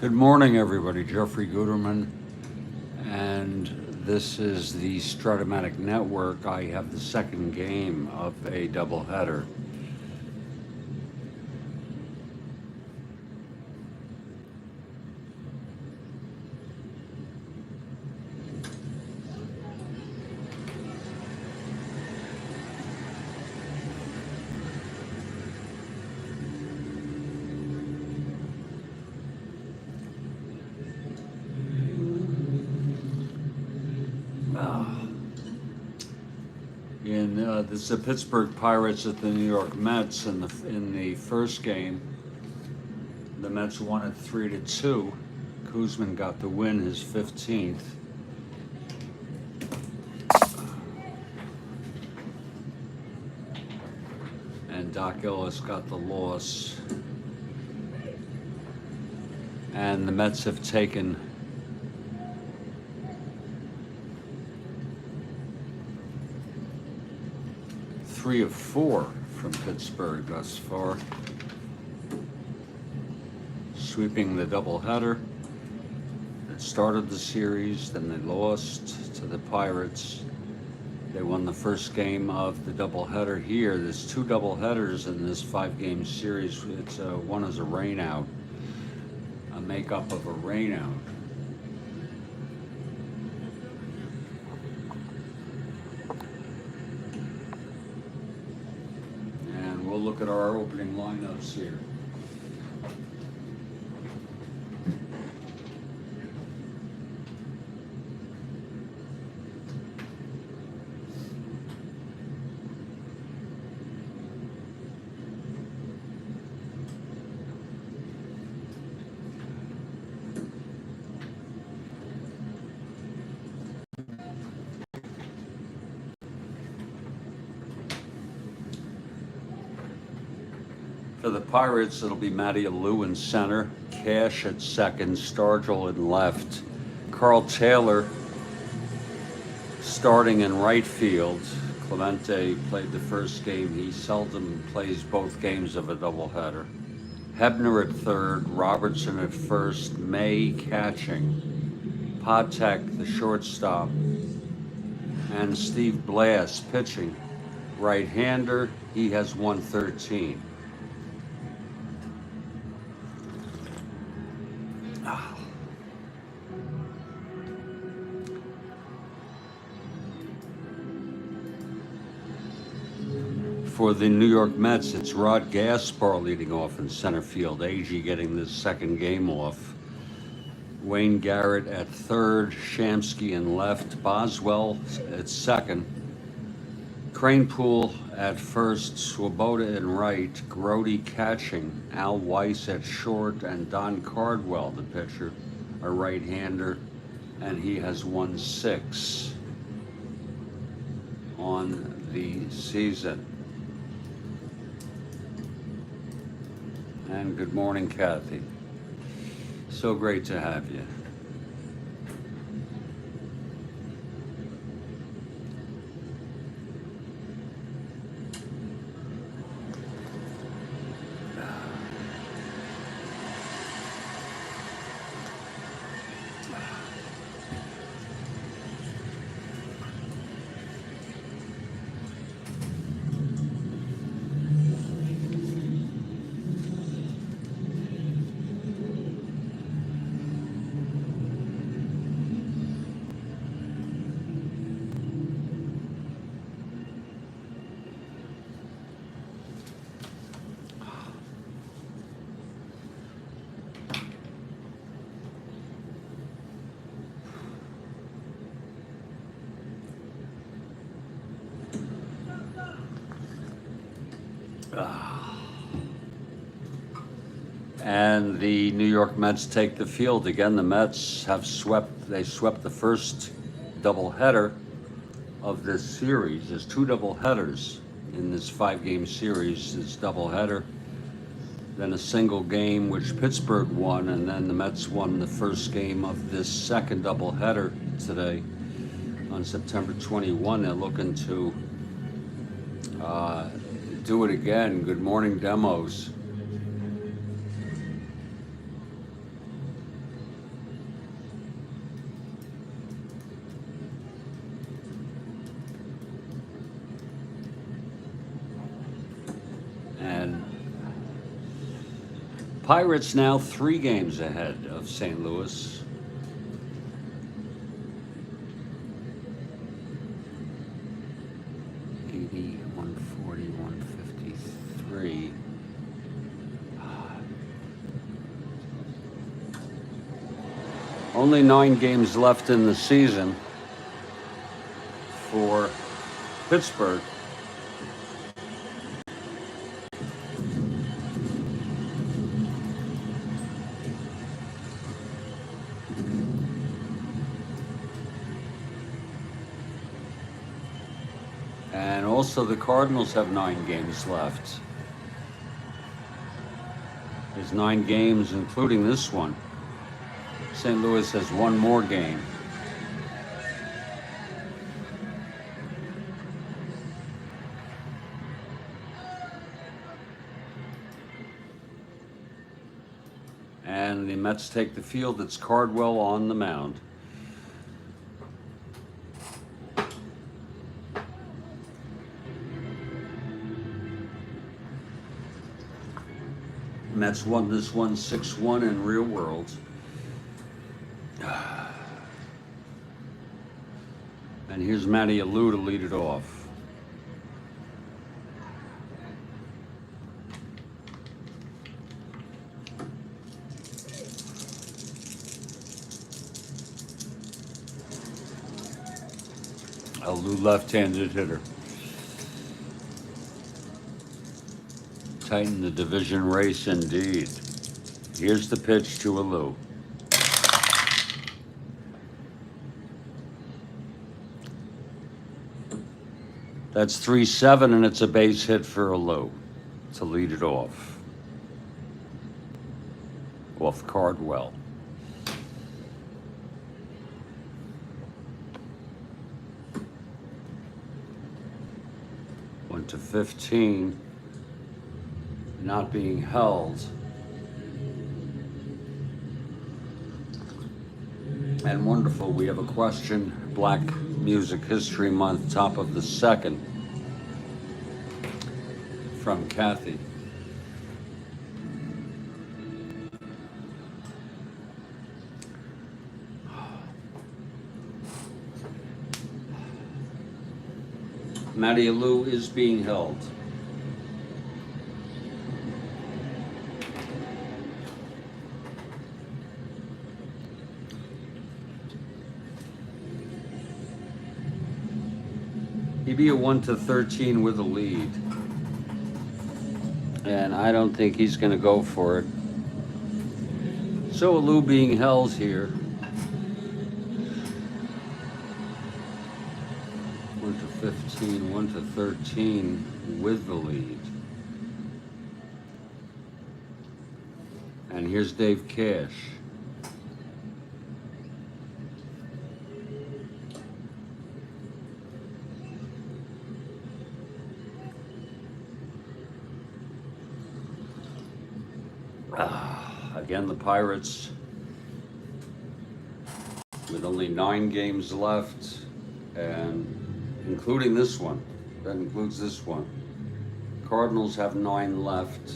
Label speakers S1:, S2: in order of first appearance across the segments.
S1: Good morning, everybody. Jeffrey Guterman, and this is the Strat-O-Matic Network. I have the second game of a doubleheader. This is the Pittsburgh Pirates at the New York Mets. In the first game, the Mets won it 3-2. Kuzman got the win, his 15th. And Doc Ellis got the loss. And the Mets have taken 3 of 4 from Pittsburgh thus far, sweeping the doubleheader that started the series. Then they lost to the Pirates. They won the first game of the doubleheader here. There's 2 doubleheaders in this 5-game series. One is a rainout, a makeup of a rainout. We'll look at our opening lineups here. For the Pirates, it'll be Matty Alou in center, Cash at second, Stargell in left, Karl Taylor starting in right field. Clemente played the first game. He seldom plays both games of a doubleheader. Hebner at third, Robertson at first, May catching, Patek the shortstop, and Steve Blass pitching. Right-hander, he has 113. For the New York Mets, it's Rod Gaspar leading off in center field. Agee getting the second game off. Wayne Garrett at third, Shamsky in left, Boswell at second, Cranepool at first, Swoboda in right, Grody catching, Al Weiss at short, and Don Cardwell, the pitcher, a right-hander, and he has 1-6 on the season. And good morning, Kathy. So great to have you. And the New York Mets take the field again. The Mets have swept the first doubleheader of this series. There's 2 doubleheaders in this 5-game series. It's doubleheader, then a single game which Pittsburgh won, and then the Mets won the first game of this second doubleheader today on September 21. They're looking to do it again. Good morning, Demos. Pirates now 3 games ahead of St. Louis. $80, $140, $153. Only 9 games left in the season for Pittsburgh. And also the Cardinals have 9 games left. There's 9 games, including this one. St. Louis has 1 more game. And the Mets take the field. It's Cardwell on the mound. Mets won this one 6-1 in real world. And here's Matty Alou to lead it off. Alou, left-handed hitter. Tighten the division race indeed. Here's the pitch to Alou. That's 3-7, and it's a base hit for Alou to lead it off Cardwell. Went to 15. Not being held. And wonderful, we have a question. Black Music History Month, top of the 2nd, from Kathy. Matty Alou is being held. He'd be a 1-13 with a lead. And I don't think he's going to go for it. So Alou being held here. 1-15, 1-13 with the lead. And here's Dave Cash. Again, the Pirates, with only 9 games left, and including this one, that includes this one. Cardinals have 9 left,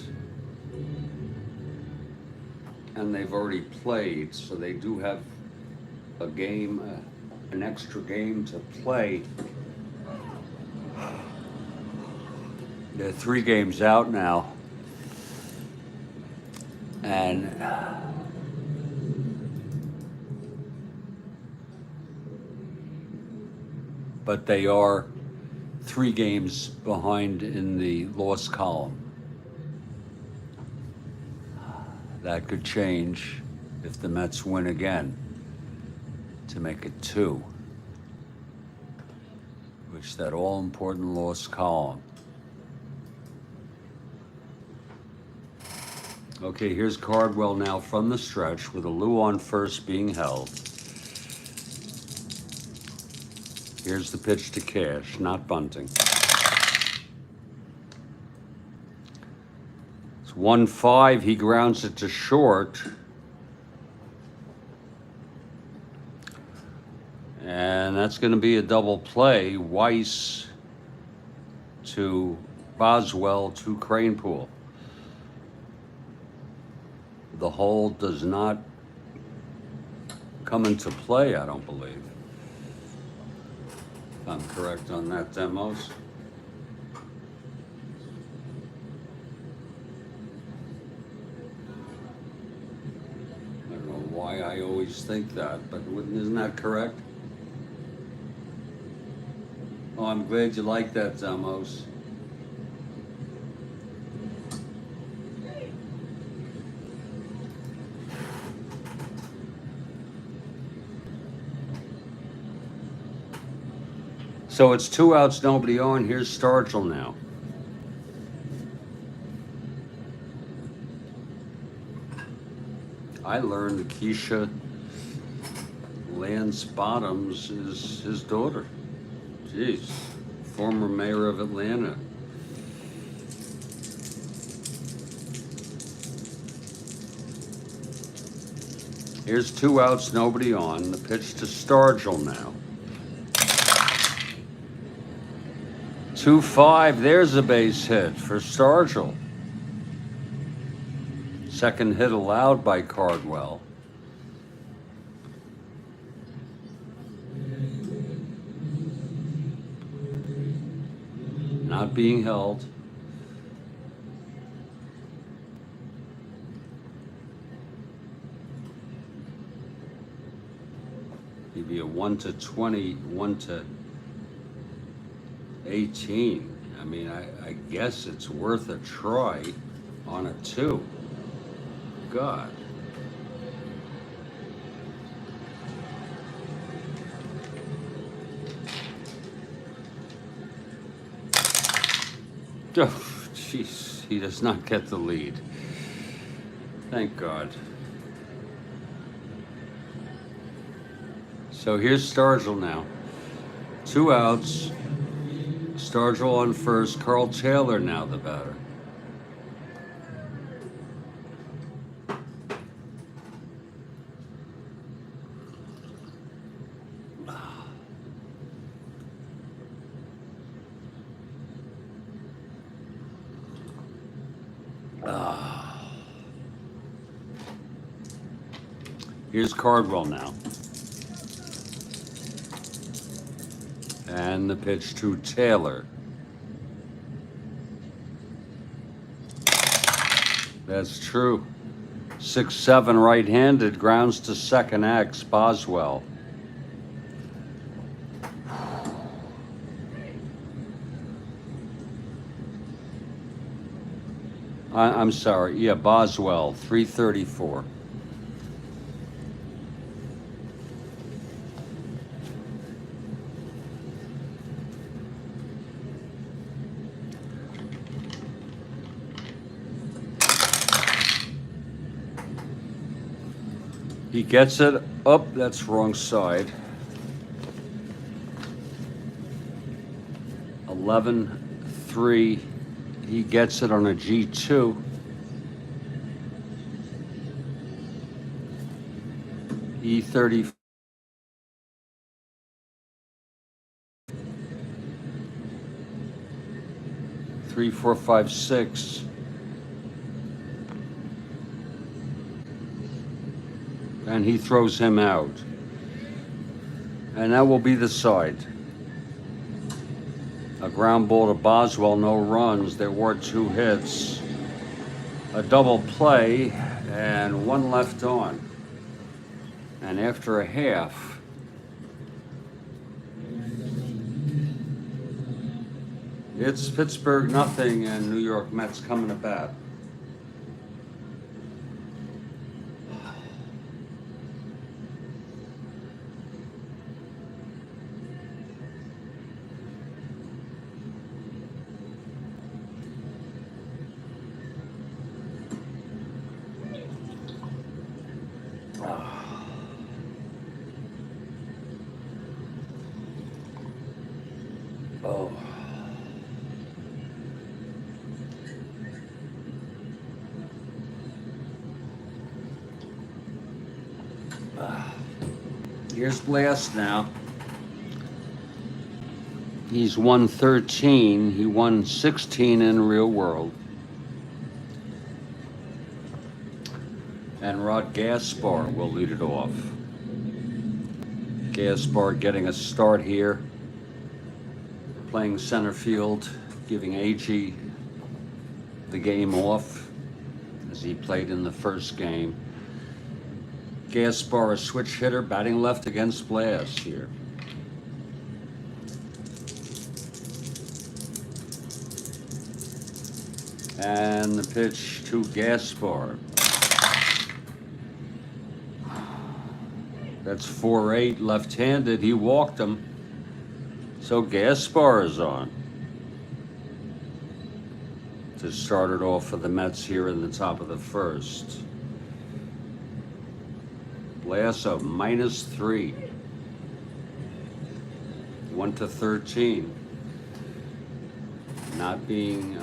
S1: and they've already played, so they do have a game, an extra game to play. They're 3 games out now. And but they are 3 games behind in the loss column. That could change if the Mets win again to make it 2, which that all-important loss column. Okay, here's Cardwell now from the stretch with Alou on first being held. Here's the pitch to Cash, not bunting. It's 1-5, he grounds it to short. And that's going to be a double play. Weiss to Boswell to Cranepool. the hold does not come into play, I don't believe. If I'm correct on that, Demos. I don't know why I always think that, but isn't that correct? Oh, I'm glad you like that, Demos. So it's 2 outs, nobody on. Here's Stargell now. I learned Keisha Lance Bottoms is his daughter. Jeez, former mayor of Atlanta. Here's 2 outs, nobody on. The pitch to Stargell now. 2-5, there's a base hit for Stargell. Second hit allowed by Cardwell. Not being held. He'd be a 1-20, 1-18. I mean, I guess it's worth a try on a 2. God. Oh, jeez, he does not get the lead. Thank God. So here's Stargell now. 2 outs. Stargell on first. Karl Taylor now the batter. Here's Cardwell now. And the pitch to Taylor. That's true. 6-7 right-handed, grounds to second X, Boswell. I'm sorry, yeah, Boswell, 334. He gets it up, that's wrong side. 11-3, he gets it on a G2. E30. 3, 4, 5, 6. And he throws him out. And that will be the side. A ground ball to Boswell, no runs. There were 2 hits. A double play and 1 left on. And after a half, it's Pittsburgh nothing and New York Mets coming to bat. Oh. Here's Blast now. He's won 13. He won 16 in real world. Rod Gaspar will lead it off. Gaspar getting a start here, playing center field, giving AG the game off as he played in the first game. Gaspar, a switch hitter, batting left against Blas here. And the pitch to Gaspar. That's 4-8 left-handed. He walked him. So Gaspar is on to start it off for the Mets here in the top of the first. Blas up -3. 1-13. Not being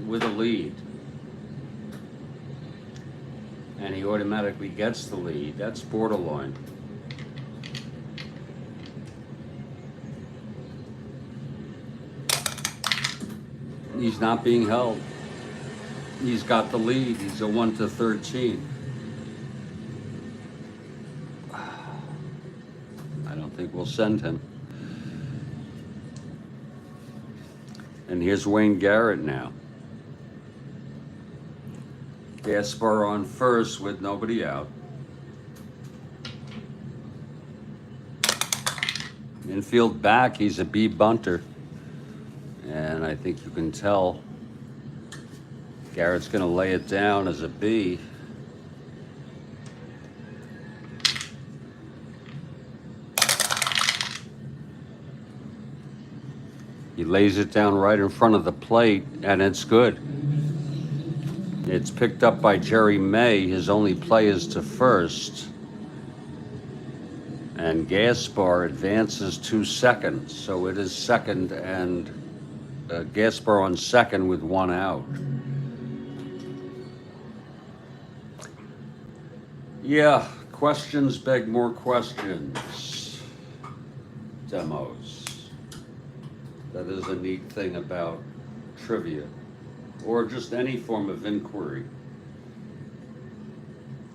S1: with a lead. And he automatically gets the lead. That's borderline. He's not being held. He's got the lead. He's a 1-13. I don't think we'll send him. And here's Wayne Garrett now. Gaspar on first with nobody out. Infield back, he's a B bunter. And I think you can tell Garrett's going to lay it down as a B. He lays it down right in front of the plate, and it's good. It's picked up by Jerry May. His only play is to first. And Gaspar advances to second. So it is second, and Gaspar on second with one out. Yeah, questions beg more questions. Demos. That is a neat thing about trivia, or just any form of inquiry.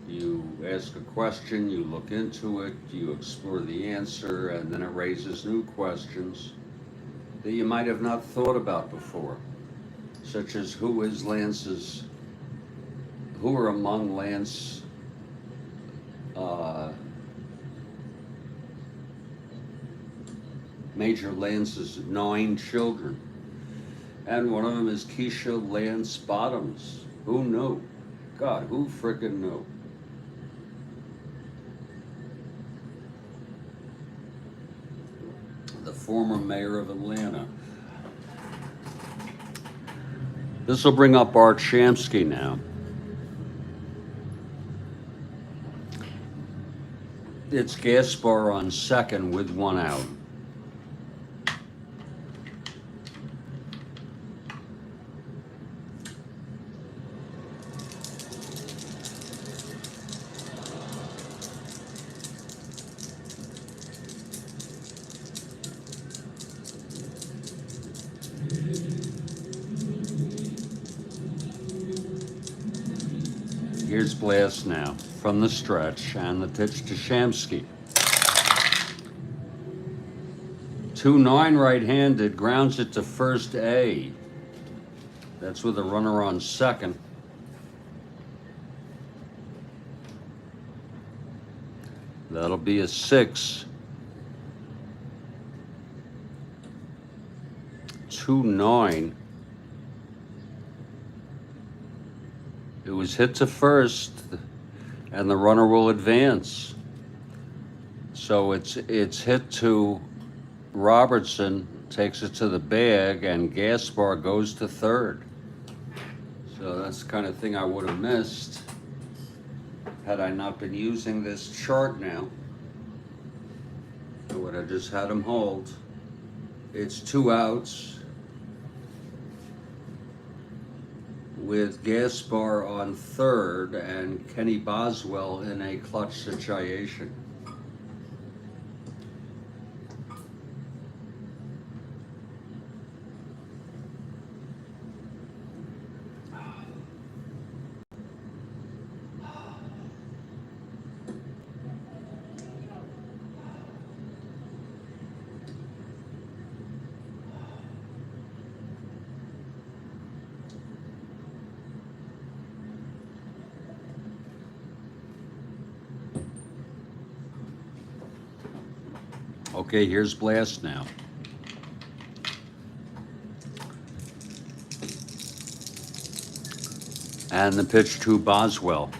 S1: You ask a question, you look into it, you explore the answer, and then it raises new questions that you might have not thought about before, such as who are among Lance Major Lance's 9 children. And one of them is Keisha Lance Bottoms. Who knew? God, who frickin' knew? The former mayor of Atlanta. This will bring up Art Shamsky now. It's Gaspar on second with one out. Here's Blas now from the stretch, and the pitch to Shamsky. 2-9 right-handed, grounds it to first A. That's with a runner on second. That'll be a 6. 2-9. It was hit to first, and the runner will advance. So it's hit to Robertson, takes it to the bag, and Gaspar goes to third. So that's the kind of thing I would have missed had I not been using this chart now. I would have just had him hold. It's 2 outs, with Gaspar on third and Kenny Boswell in a clutch situation. Okay, here's Blast now. And the pitch to Boswell.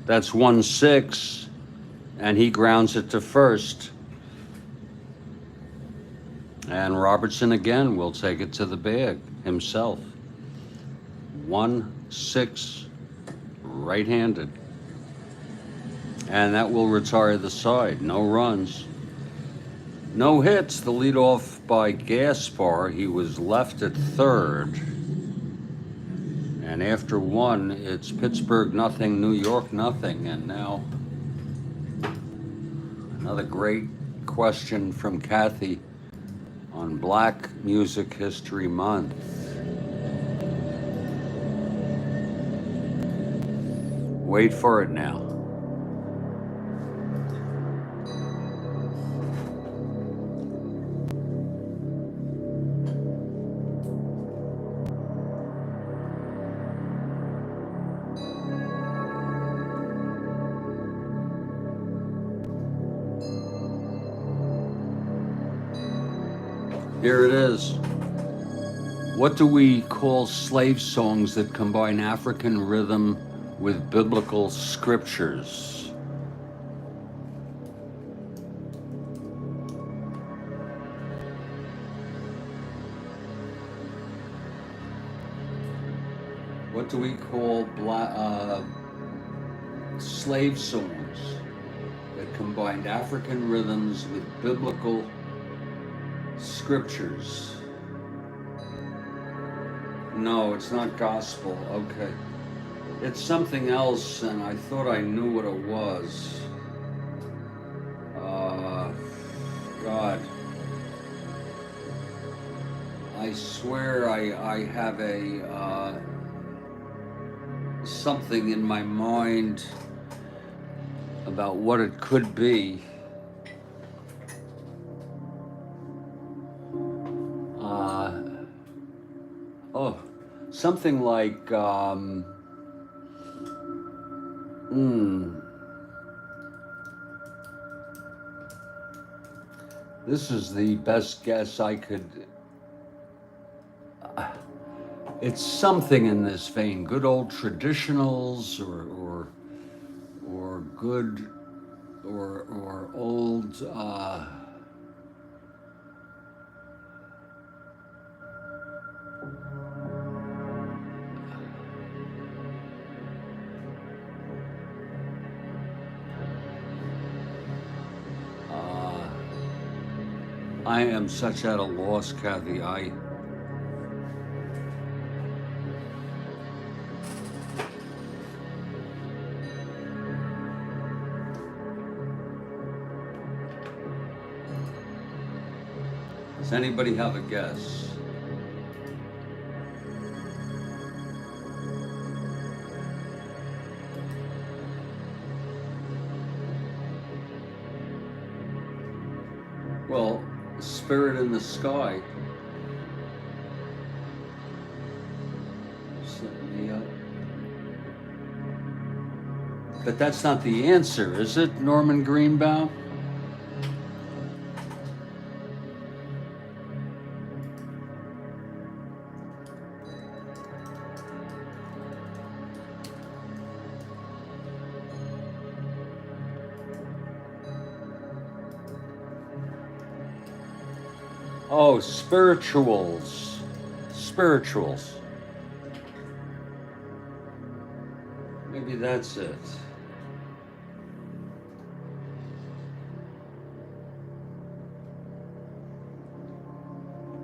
S1: That's 1-6, and he grounds it to first. And Robertson again will take it to the bag himself. 1-6, right-handed. And that will retire the side. No runs. No hits. The leadoff by Gaspar. He was left at third. And after one, it's Pittsburgh nothing, New York nothing. And now another great question from Kathy on Black Music History Month. Wait for it now. Here it is. What do we call slave songs that combine African rhythm with biblical scriptures? What do we call slave songs that combined African rhythms with biblical scriptures? No, it's not gospel. Okay. It's something else, and I thought I knew what it was. God. I swear I have a something in my mind about what it could be. Something like this is the best guess I could. It's something in this vein, good old traditionals, or good, or old. I am such at a loss, Kathy. Does anybody have a guess? Well, Spirit in the Sky. Set me up. But that's not the answer, is it, Norman Greenbaum? Oh, spirituals. Spirituals. Maybe that's it.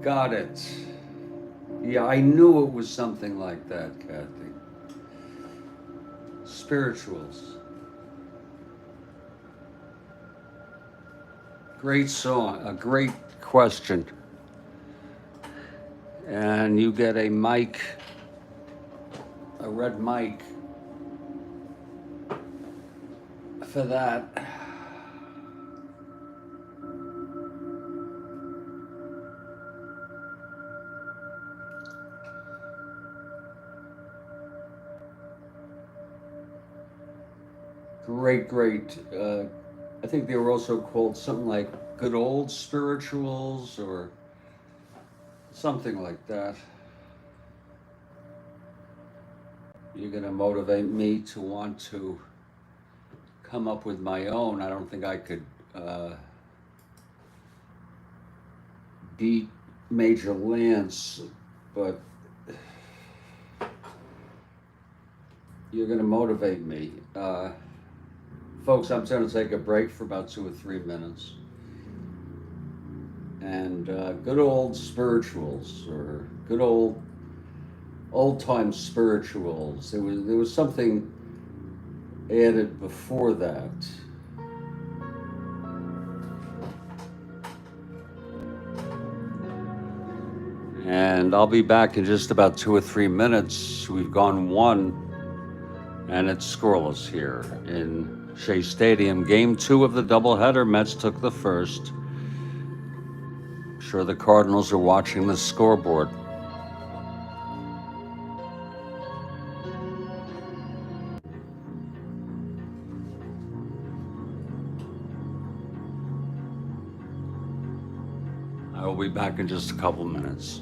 S1: Got it. Yeah, I knew it was something like that, Kathy. Spirituals. Great song, a great question. And you get a mic, a red mic for that. Great I think they were also called something like good old spirituals or something like that. You're going to motivate me to want to come up with my own. I don't think I could beat Major Lance, but you're going to motivate me. Folks, I'm going to take a break for about 2 or 3 minutes. And good old spirituals, or good old-time spirituals. There was something added before that. And I'll be back in just about 2 or 3 minutes. We've gone 1, and it's scoreless here in Shea Stadium. Game 2 of the doubleheader. Mets took the first. I'm sure the Cardinals are watching the scoreboard. I will be back in just a couple minutes.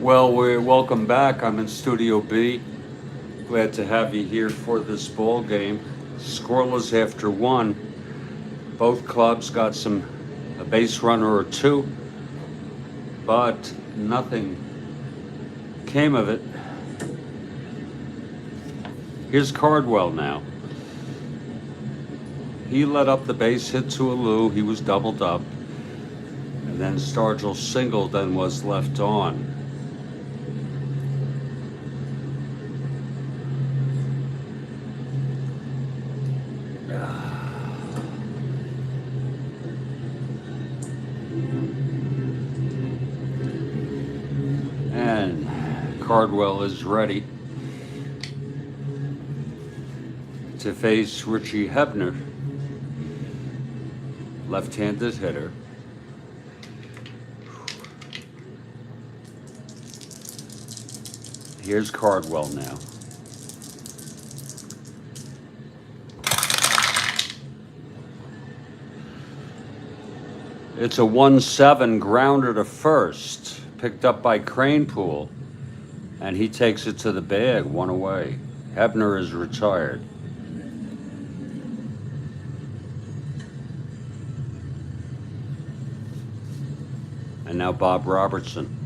S1: Well, welcome back. I'm in Studio B. Glad to have you here for this ball game. Scoreless after one. Both clubs got a base runner or two, but nothing came of it. Here's Cardwell now. He led up the base hit to Alou. He was doubled up. And then Stargell singled and was left on. And Cardwell is ready to face Richie Hebner, left-handed hitter. Here's Cardwell now. It's a 1-7 grounder to first, picked up by Cranepool, and he takes it to the bag, one away. Hebner is retired. And now Bob Robertson.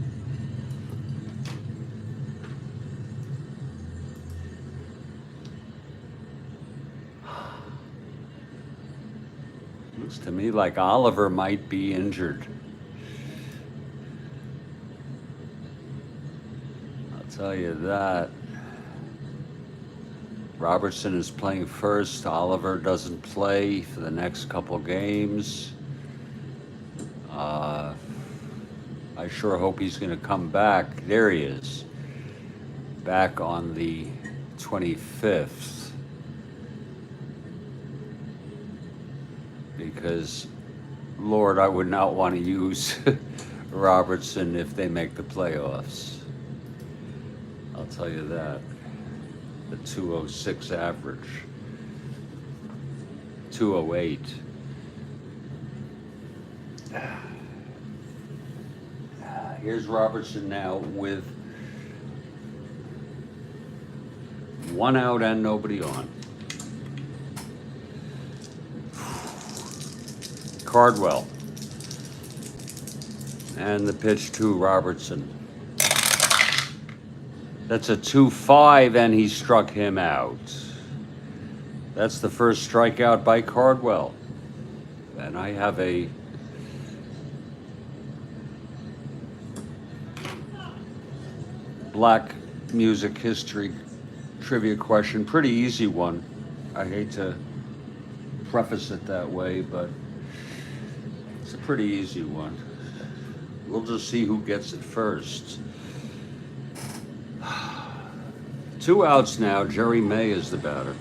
S1: Looks to me like Oliver might be injured. I'll tell you that. Robertson is playing first. Oliver doesn't play for the next couple games. I sure hope he's going to come back. There he is. Back on the 25th. Because, Lord, I would not want to use Robertson if they make the playoffs. I'll tell you that. The 206 average. 208. Here's Robertson now with one out and nobody on. Cardwell. And the pitch to Robertson. That's a 2-5 and he struck him out. That's the first strikeout by Cardwell. And I have a black music history trivia question. Pretty easy one. I hate to preface it that way, but it's a pretty easy one. We'll just see who gets it first. 2 outs now. Jerry May is the batter.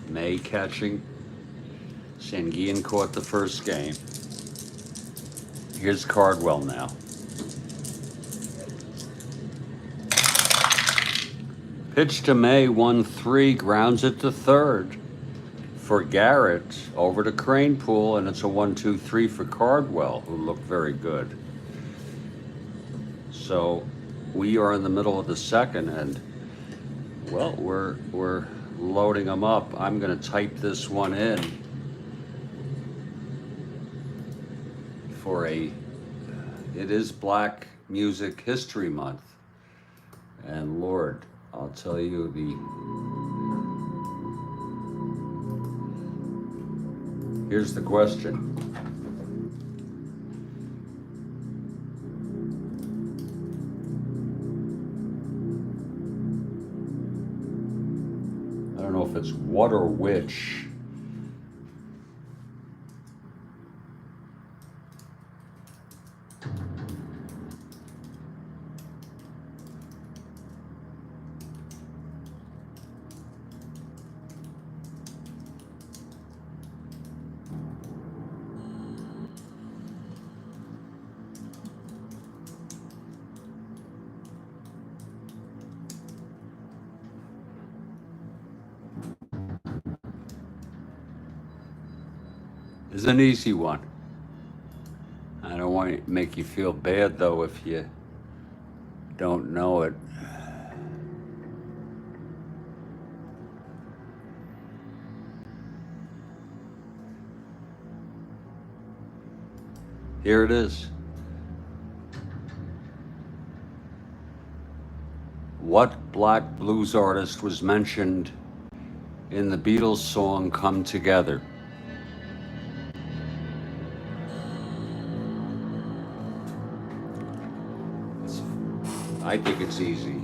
S1: May catching. Sanguian caught the first game. Here's Cardwell now. Pitch to May, 1-3, grounds it to third for Garrett, over to Cranepool, and it's a 1-2-3 for Cardwell, who looked very good. So we are in the middle of the second, and well, we're loading them up. I'm going to type this one in for it is Black Music History Month, and Lord, I'll tell you, here's the question. I don't know if it's what or which. It's an easy one. I don't want to make you feel bad, though, if you don't know it. Here it is. What black blues artist was mentioned in the Beatles song Come Together? I think it's easy.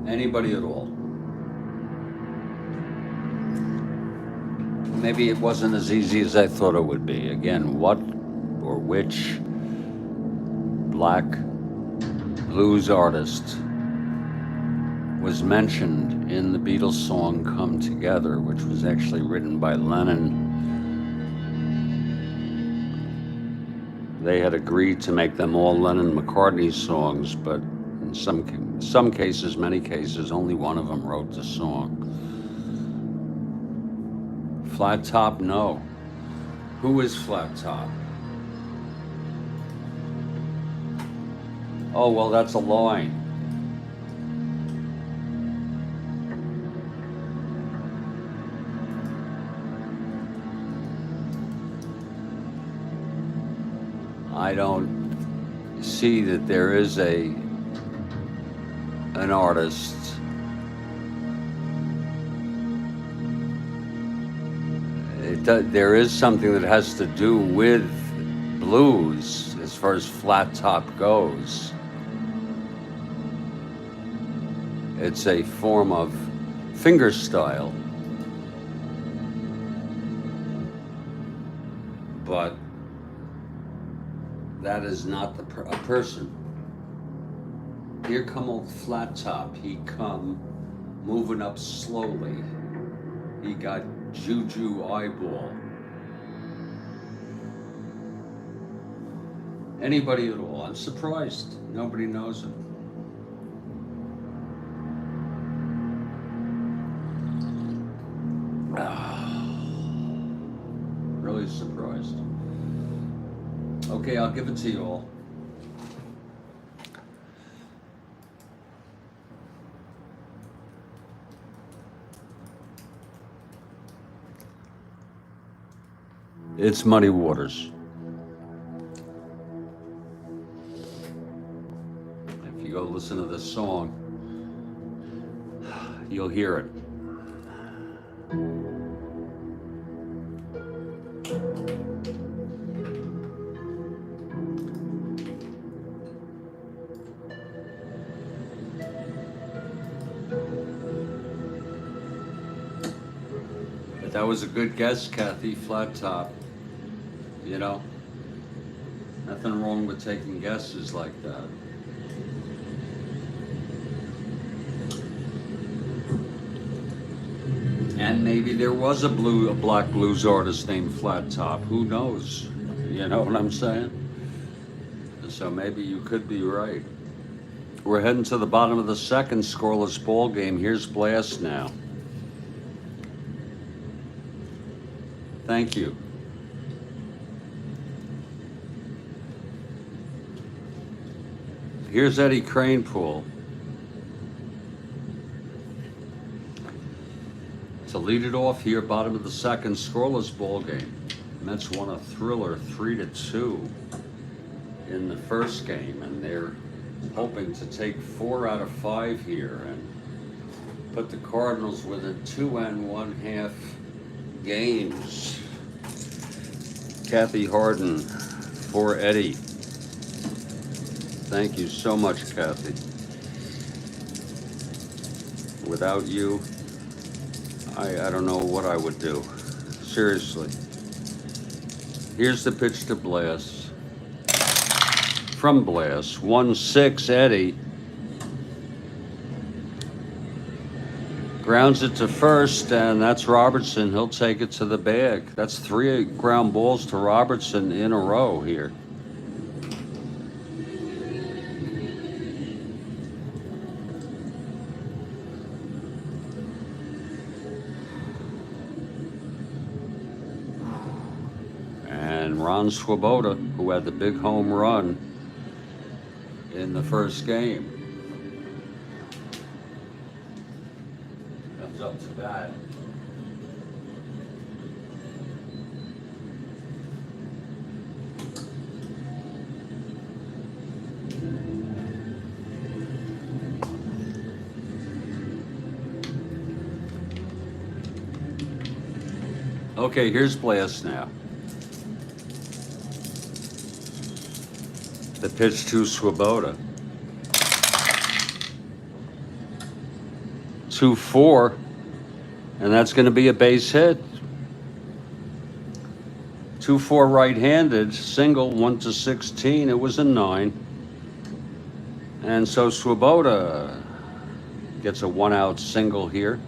S1: Anybody at all. Maybe it wasn't as easy as I thought it would be. Again, what or which black blues artist was mentioned in the Beatles song Come Together, which was actually written by Lennon. They had agreed to make them all Lennon-McCartney songs, but in some cases, many cases, only one of them wrote the song. Flat Top, no. Who is Flat Top? Oh, well, that's a line. I don't see that there is an artist there is something that has to do with blues as far as Flat Top goes. It's a form of fingerstyle, but that is not a person. Here come old Flat Top. He come moving up slowly. He got juju eyeball. Anybody at all? I'm surprised nobody knows him. Okay, I'll give it to you all. It's Muddy Waters. If you go listen to this song, you'll hear it. But that was a good guess, Kathy. Flat top. You know, nothing wrong with taking guesses like that. And maybe there was a black blues artist named Flat Top. Who knows? You know what I'm saying? So maybe you could be right. We're heading to the bottom of the second, scoreless ball game. Here's Blast now. Thank you. Here's Eddie Cranepool. To lead it off here, bottom of the second, scoreless ball game. Mets won a thriller 3-2 in the first game, and they're hoping to take 4 out of 5 here and put the Cardinals within 2 1/2 games. Kathy Harden for Eddie. Thank you so much, Kathy. Without you, I don't know what I would do. Seriously. Here's the pitch to Blast. From Blast, 1-6, Eddie. Grounds it to first, and that's Robertson. He'll take it to the bag. That's 3 ground balls to Robertson in a row here. Ron Swoboda, who had the big home run in the first game, comes up to bat. Okay, here's Blast now. The pitch to Swoboda. 2-4, and that's going to be a base hit. 2-4 right-handed, single, 1-16. It was a 9. And so Swoboda gets a 1-out single here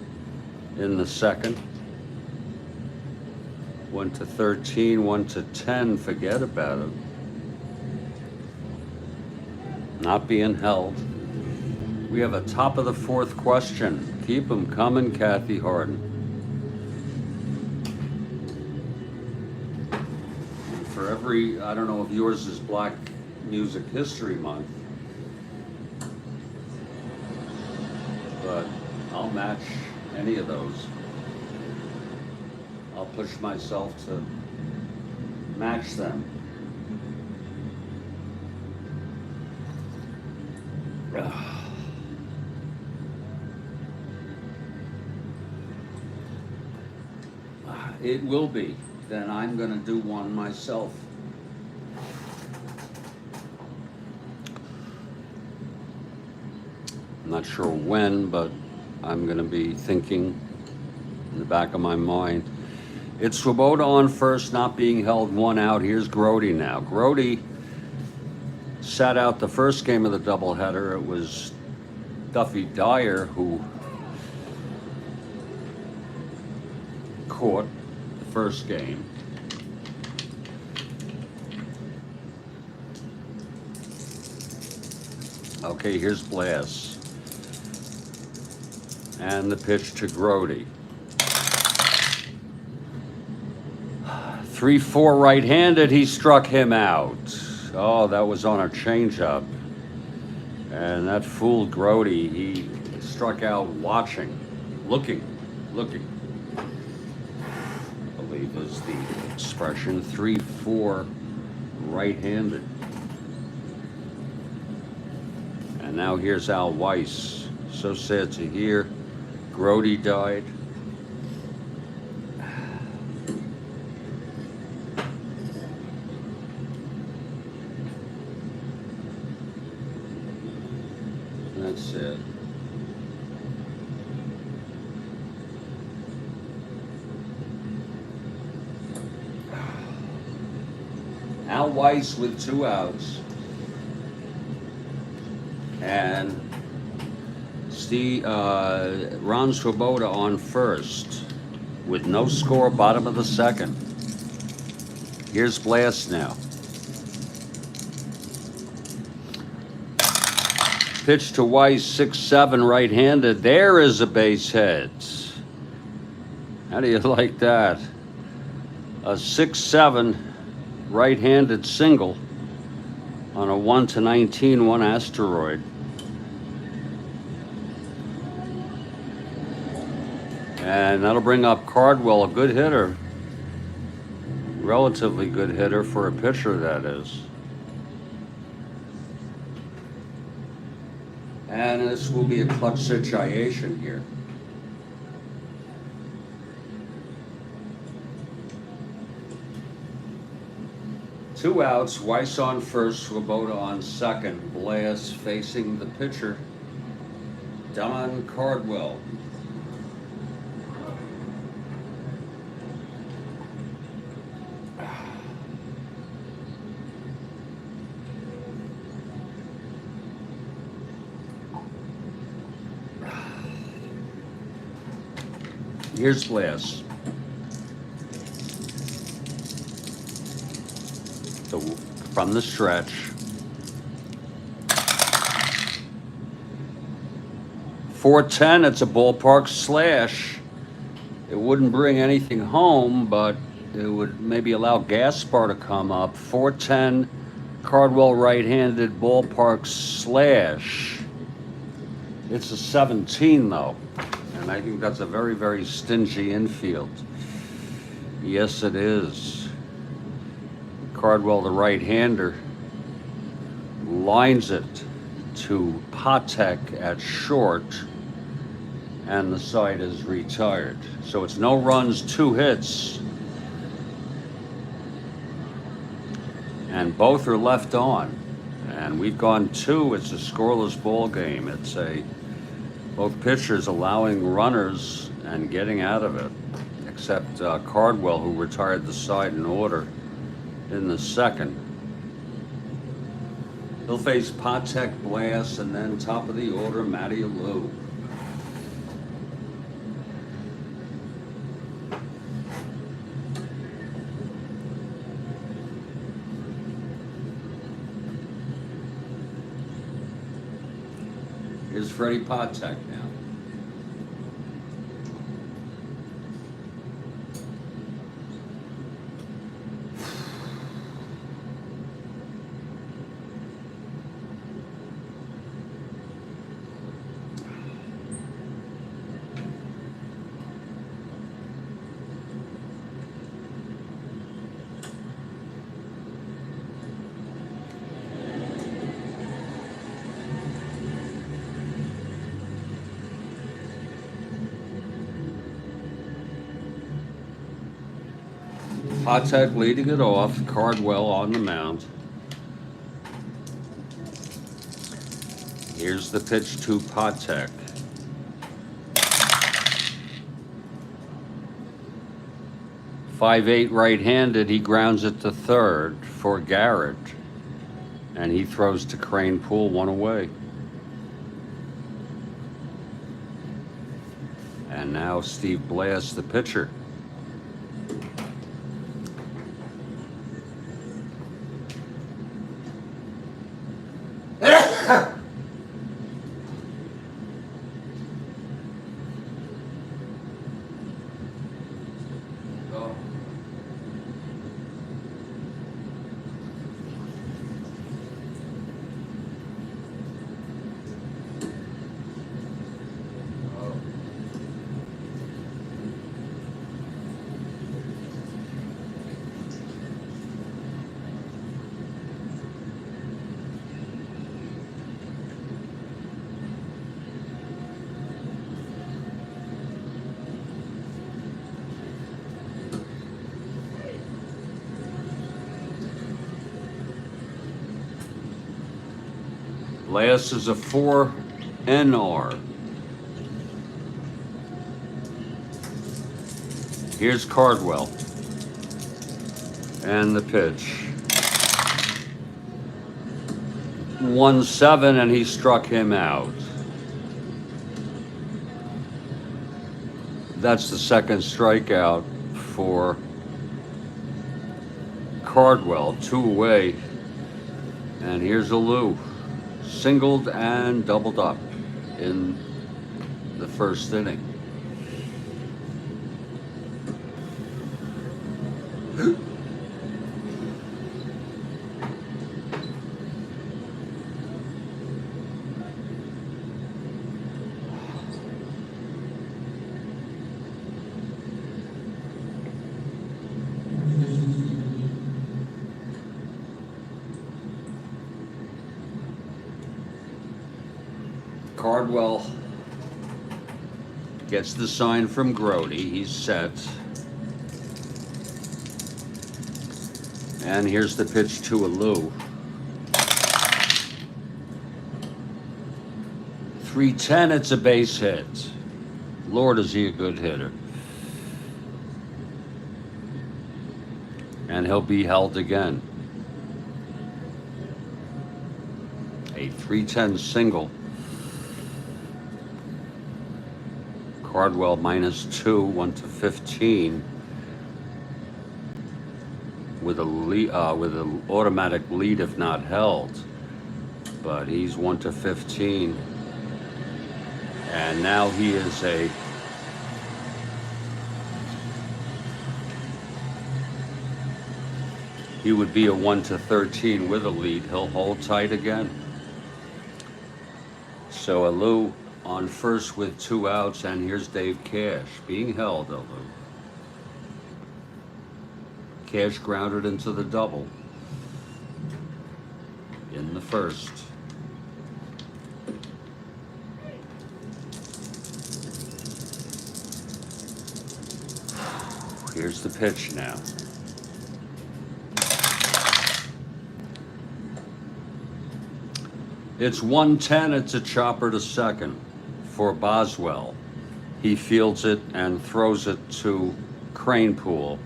S1: in the second. 1-13, 1-10, forget about it. Not being held. We have a top of the fourth question. Keep them coming, Kathy Harden. For every, I don't know if yours is Black Music History Month, but I'll match any of those. I'll push myself to match them. It will be. Then I'm going to do one myself. I'm not sure when, but I'm going to be thinking in the back of my mind. It's Swoboda on first, not being held, 1 out. Here's Grody now. Grody sat out the first game of the doubleheader. It was Duffy Dyer who caught the first game. Okay, here's Blast. And the pitch to Grody. 3-4 right-handed, he struck him out. Oh, that was on a changeup. And that fooled Grody. He struck out watching, looking. I believe is the expression. 3-4 right-handed. And now here's Al Weiss. So sad to hear. Grody died. That's it. Al Weiss with 2 outs. And Ron Swoboda on first with no score, bottom of the second. Here's Blast now. Pitch to Weiss, 6-7 right-handed. There is a base hit. How do you like that? A 6-7 right-handed single on a 1-19 one asteroid. And that'll bring up Cardwell, a good hitter. Relatively good hitter for a pitcher, that is. And this will be a clutch situation here. Two outs, Weiss on first, Swoboda on second. Blast facing the pitcher, Don Cardwell. Here's Blast. So from the stretch. .410, it's a ballpark slash. It wouldn't bring anything home, but it would maybe allow Gaspar to come up. .410, Cardwell right-handed ballpark slash. It's a 17 though. And I think that's a very, very stingy infield. Yes, it is. Cardwell, the right-hander, lines it to Patek at short, and the side is retired. So it's no runs, 2 hits. And both are left on. And we've gone 2. It's a scoreless ball game. It's both pitchers allowing runners and getting out of it, except Cardwell, who retired the side in order in the second. He'll face Patek, Blast, and then top of the order, Matty Lou. Here's Freddie Patek now. Patek leading it off, Cardwell on the mound. Here's the pitch to Patek. .58 right-handed, he grounds it to third for Garrett. And he throws to Crane Pool, 1 away. And now Steve Blast, the pitcher. Last is a 4NR. Here's Cardwell. And the pitch. 1-7, and he struck him out. That's the second strikeout for Cardwell. 2 away. And here's a Lou. Singled and doubled up in the first inning. Cardwell gets the sign from Grody. He's set. And here's the pitch to a Lou. 3-10, it's a base hit. Lord, is he a good hitter. And he'll be held again. A 3-10 single. Cardwell -2, 1-15, with an automatic lead if not held. But he's 1-15, and now he is he would be a 1-13 with a lead. He'll hold tight again. So a Lou on first with 2 outs, and here's Dave Cash being held, Lou. Cash grounded into the double in the first. Here's the pitch now. It's 1-10, it's a chopper to second for Boswell. He fields it and throws it to Cranepool,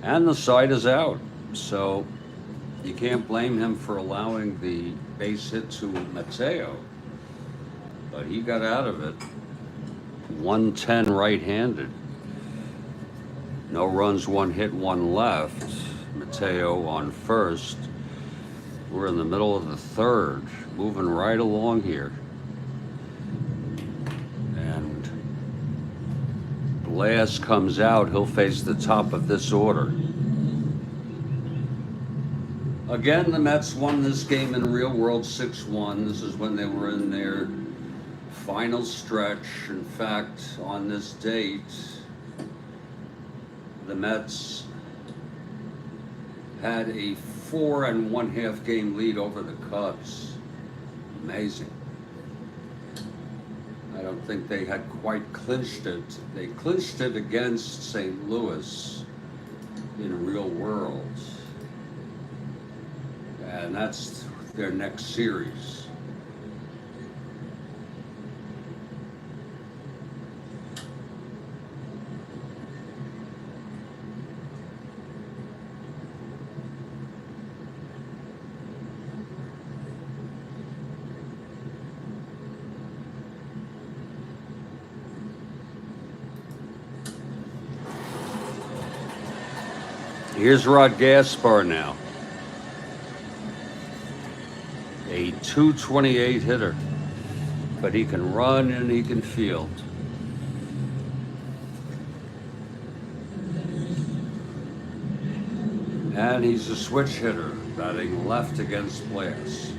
S1: and the side is out. So you can't blame him for allowing the base hit to Mateo, but he got out of it. 110 right-handed. No runs, 1 hit, 1 left. Mateo on first. We're in the middle of the third, moving right along here. Last comes out, he'll face the top of this order. Again, the Mets won this game in real world 6-1. This is when they were in their final stretch. In fact, on this date, the Mets had a 4 1/2 game lead over the Cubs. Amazing. I don't think they had quite clinched it. They clinched it against St. Louis in real world. And that's their next series. Here's Rod Gaspar now. A 228 hitter, but he can run and he can field. And he's a switch hitter, batting left against Blas.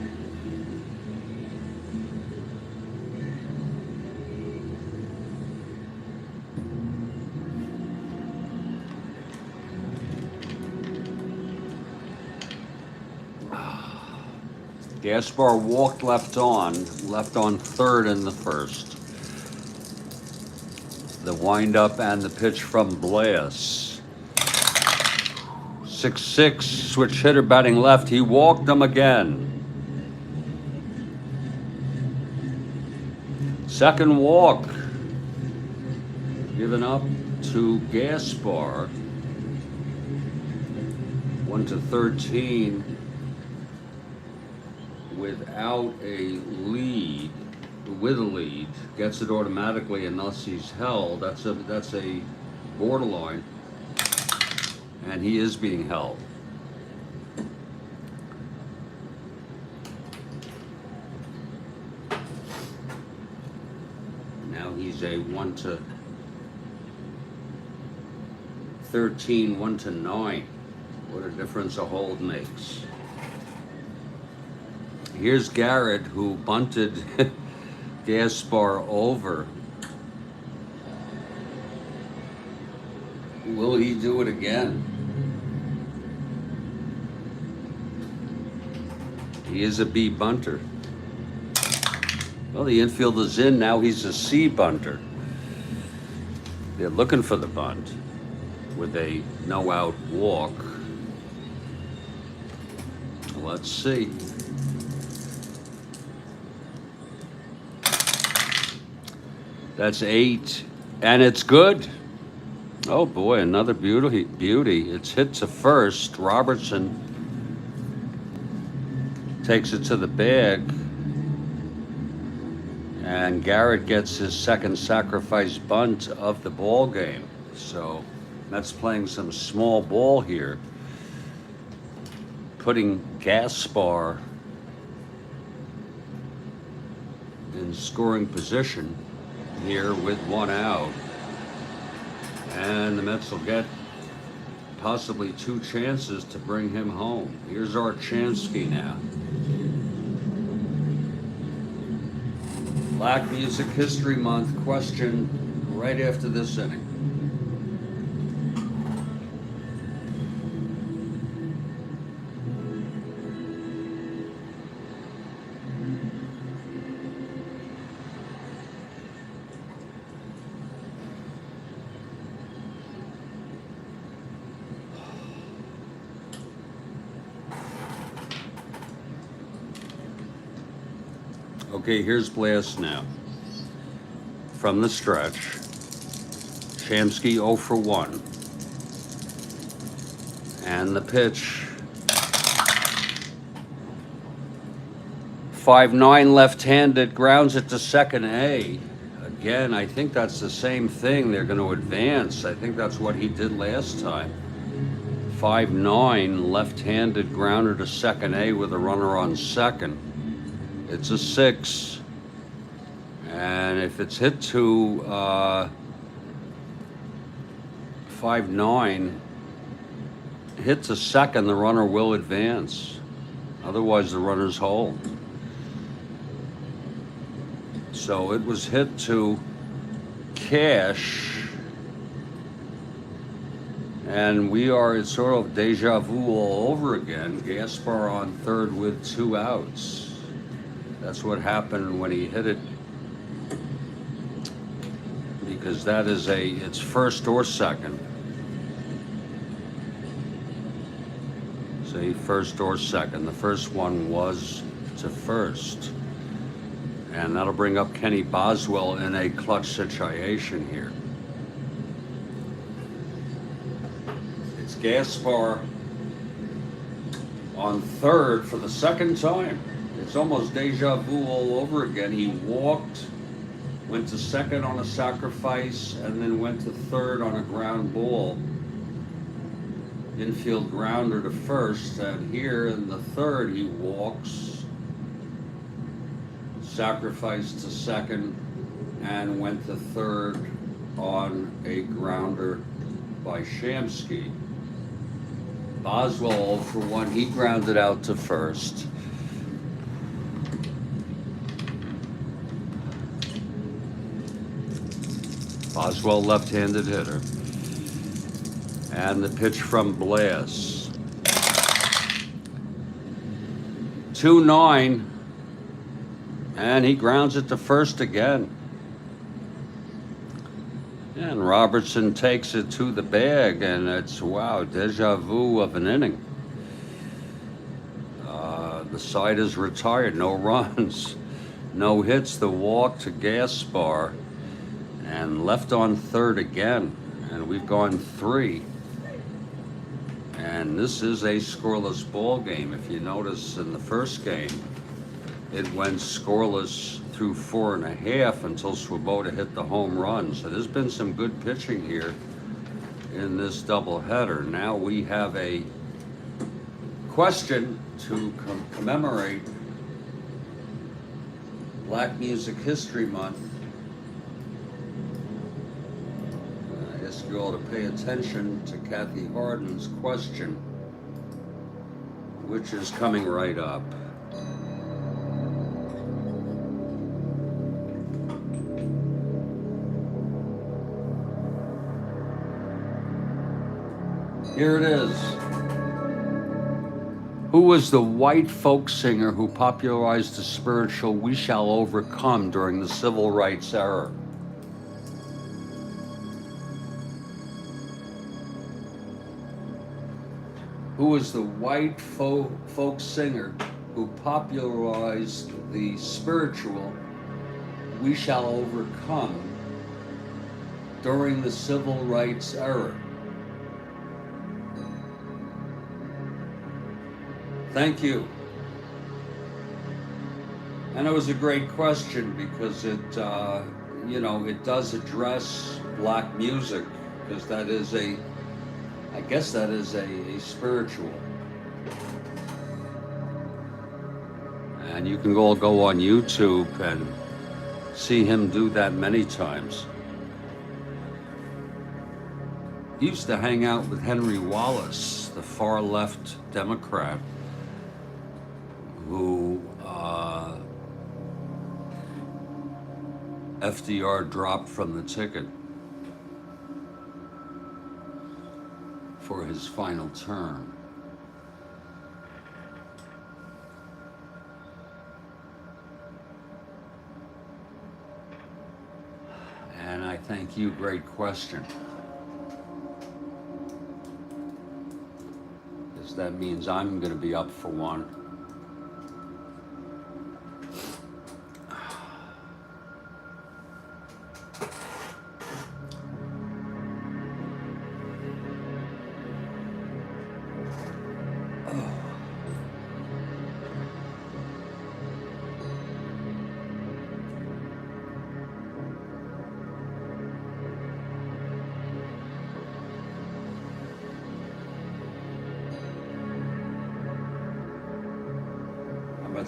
S1: Gaspar walked left on third in the first. The windup and the pitch from Blas. 6'6", switch hitter batting left. He walked him again. Second walk given up to Gaspar. 1-13 without a lead. With a lead, gets it automatically unless he's held. That's a borderline, and he is being held. Now he's a 1-13, 1-9. What a difference a hold makes. Here's Garrett, who bunted Gaspar over. Will he do it again? He is a B bunter. Well, the infield is in. Now he's a C bunter. They're looking for the bunt with a no-out walk. Let's see. That's 8, and it's good. Oh boy, another beauty. It's hit to first. Robertson takes it to the bag, and Garrett gets his second sacrifice bunt of the ball game. So Mets playing some small ball here, putting Gaspar in scoring position here with 1 out, and the Mets will get possibly 2 chances to bring him home. Here's Archansky now. Black Music History Month question right after this inning. Okay, here's Blast now. From the stretch. Shamsky 0 for 1. And the pitch. 5-9 left-handed, grounds it to second A. Again, I think that's the same thing. They're going to advance. I think that's what he did last time. 5-9 left-handed grounder to second A with a runner on second. It's a 6, and if it's hit to 5-9, hit to second, the runner will advance. Otherwise, the runner's hold. So it was hit to Cash, and it's sort of deja vu all over again. Gaspar on third with 2 outs. That's what happened when he hit it, because that is it's first or second. Say first or second. The first one was to first. And that'll bring up Kenny Boswell in a clutch situation here. It's Gaspar on third for the second time. It's almost deja vu all over again. He walked, went to second on a sacrifice, and then went to third on a ground ball. Infield grounder to first, and here in the third he walks, sacrifice to second, and went to third on a grounder by Shamsky. Boswell 0 for 1, he grounded out to first. Boswell, left-handed hitter. And the pitch from Blast. 2-9. And he grounds it to first again. And Robertson takes it to the bag, and it's, wow, deja vu of an inning. The side is retired, no runs. No hits, the walk to Gaspar, and left on third again. And we've gone 3. And this is a scoreless ball game. If you notice in the first game, it went scoreless through 4.5 until Swoboda hit the home run. So there's been some good pitching here in this doubleheader. Now we have a question to commemorate Black Music History Month. I ask you all to pay attention to Kathy Harden's question, which is coming right up. Here it is. Who was the white folk singer who popularized the spiritual "We Shall Overcome" during the Civil Rights era? Who was the white folk singer who popularized the spiritual "We Shall Overcome" during the Civil Rights era? Thank you. And it was a great question because it, it does address black music, because that is I guess that is a spiritual. And you can all go on YouTube and see him do that many times. He used to hang out with Henry Wallace, the far left Democrat, who FDR dropped from the ticket for his final term. And I thank you, great question. Because that means I'm going to be up for one.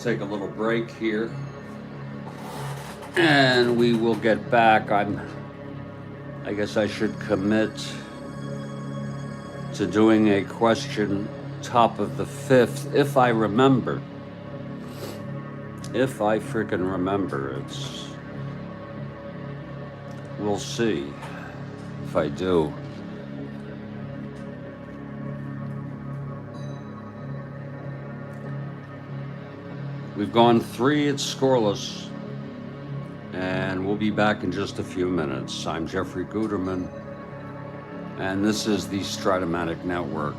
S1: Take a little break here and we will get back. I guess I should commit to doing a question top of the 5th if I remember. If I freaking remember. We'll see if I do. We've gone 3, it's scoreless, and we'll be back in just a few minutes. I'm Jeffrey Guterman, and this is the Strat-O-Matic Network.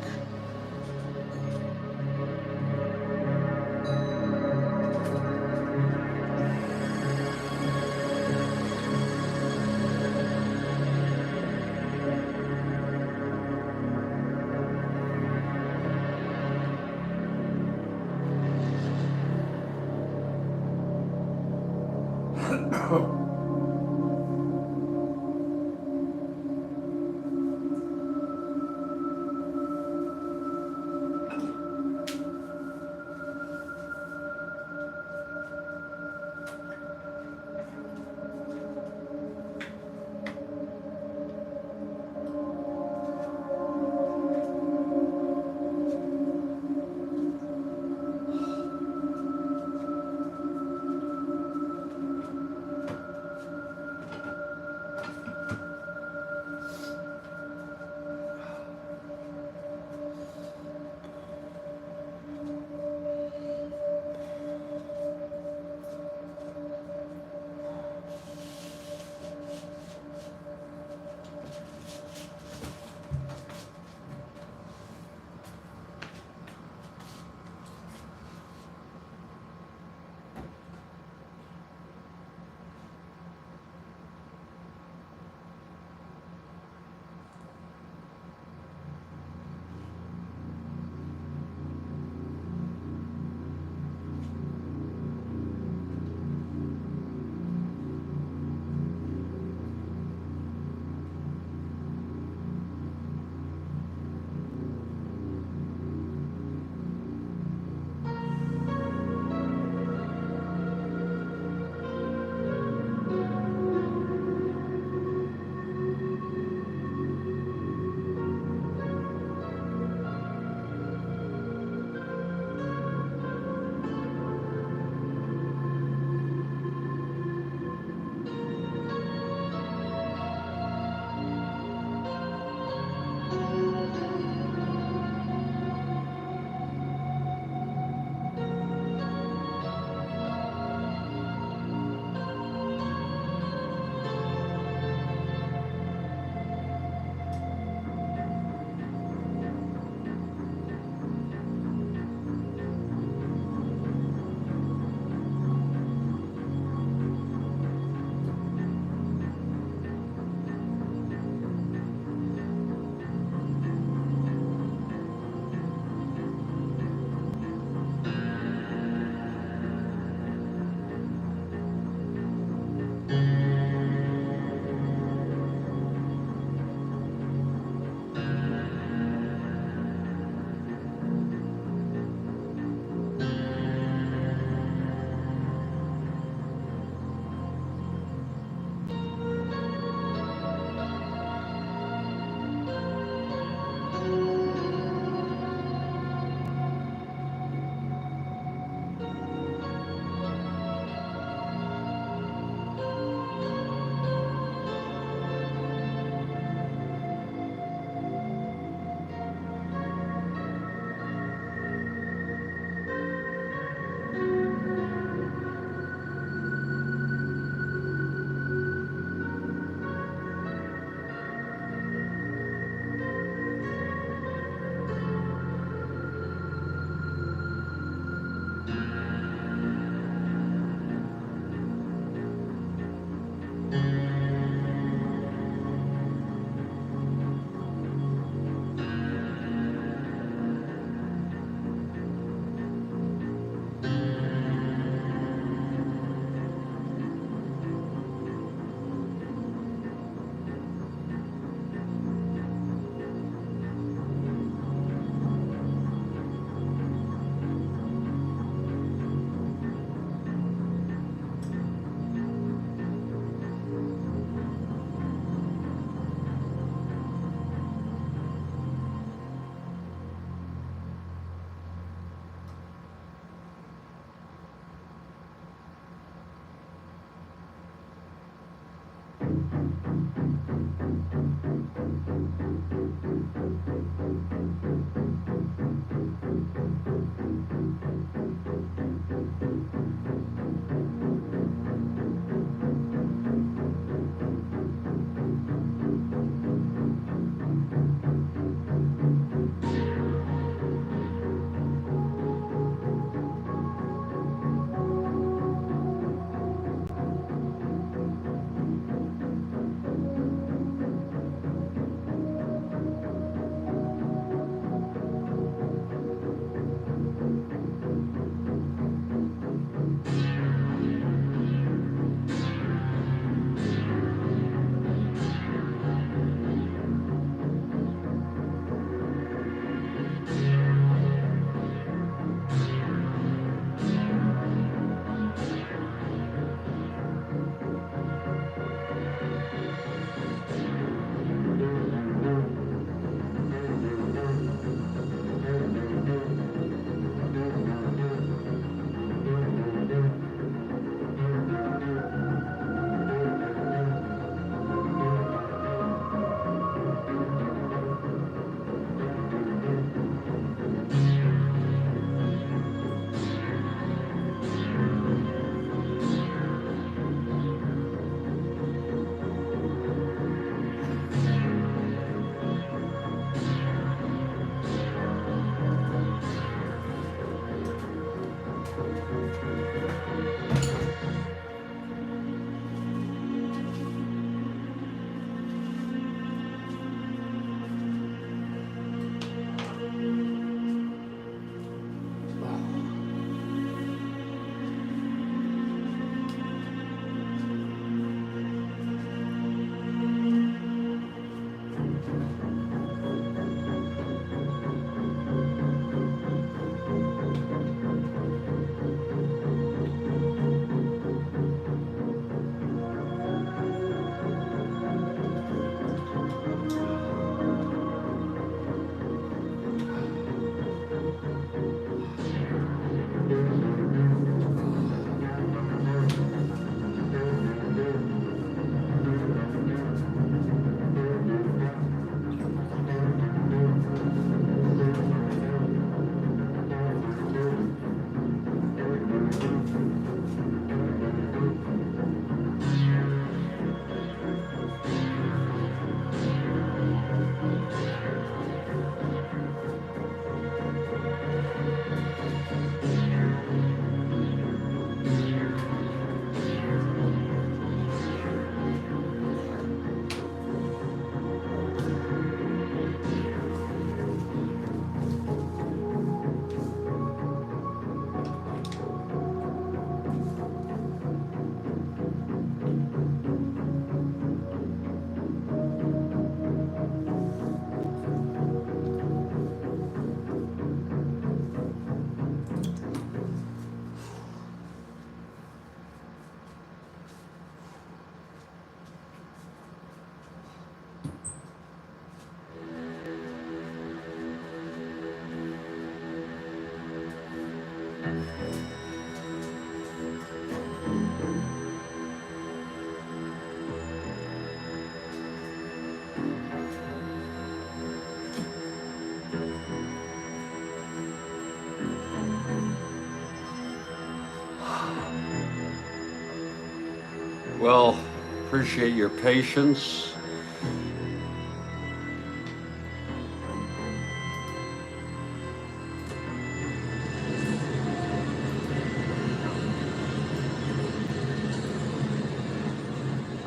S1: Well, appreciate your patience.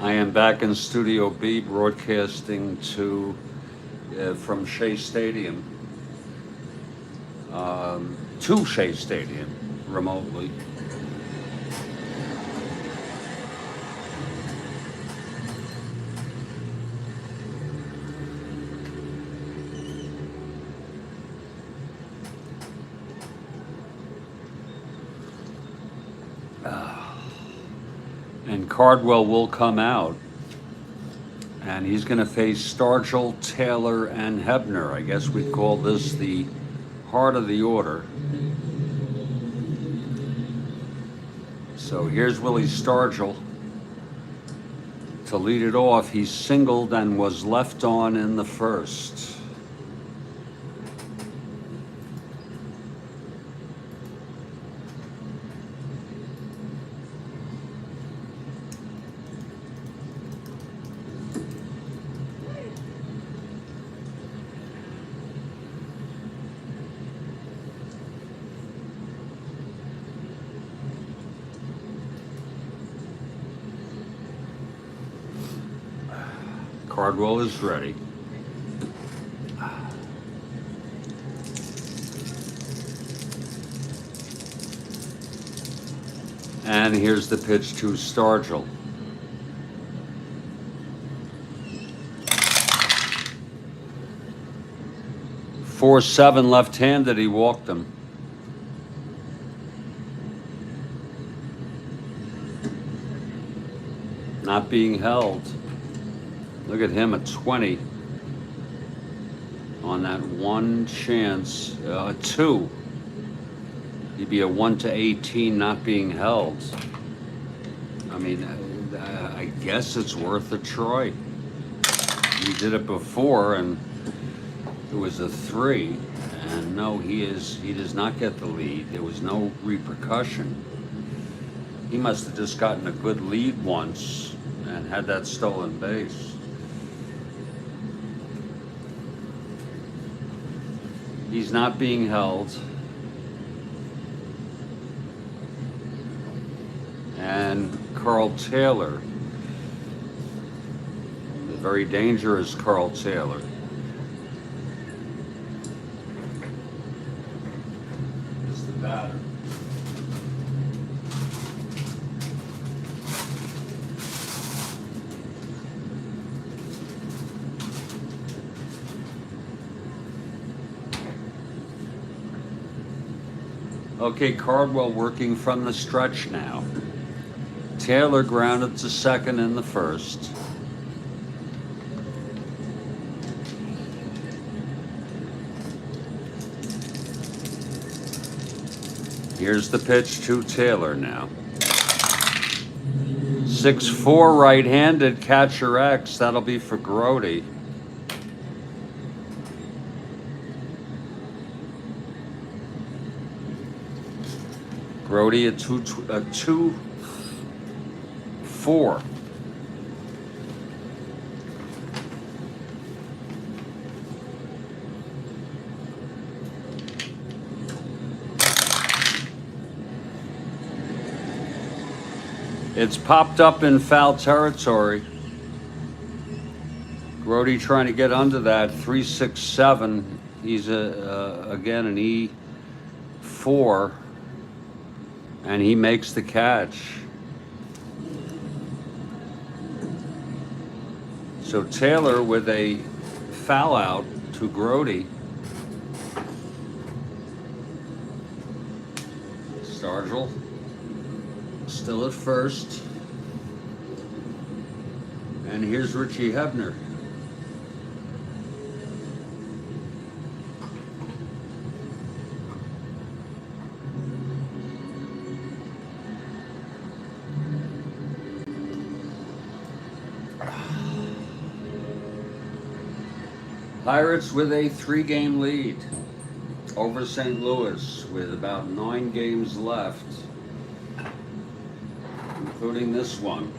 S1: I am back in Studio B broadcasting from Shea Stadium, to Shea Stadium remotely. And Cardwell will come out, and he's going to face Stargell, Taylor, and Hebner. I guess we'd call this the heart of the order. So here's Willie Stargell to lead it off. He singled and was left on in the first. Cardwell is ready. And here's the pitch to Stargell. .47 left-handed, he walked him. Not being held. Look at him at 20 on that one chance, 2. He'd be a 1-18 not being held. I mean, I guess it's worth a try. He did it before and it was a 3. And no, he does not get the lead. There was no repercussion. He must have just gotten a good lead once and had that stolen base. He's not being held. And Karl Taylor, the very dangerous Karl Taylor. Is the batter. Okay, Cardwell working from the stretch now. Taylor grounded to second in the first. Here's the pitch to Taylor now. 6-4 right-handed, catcher X. That'll be for Grody. Grody a 2-4. It's popped up in foul territory. Grody trying to get under that. 3-6-7. He's again an E4. And he makes the catch. So Taylor with a foul out to Grody. Stargell still at first. And here's Richie Hebner. Pirates with a 3-game lead over St. Louis with about 9 games left, including this one.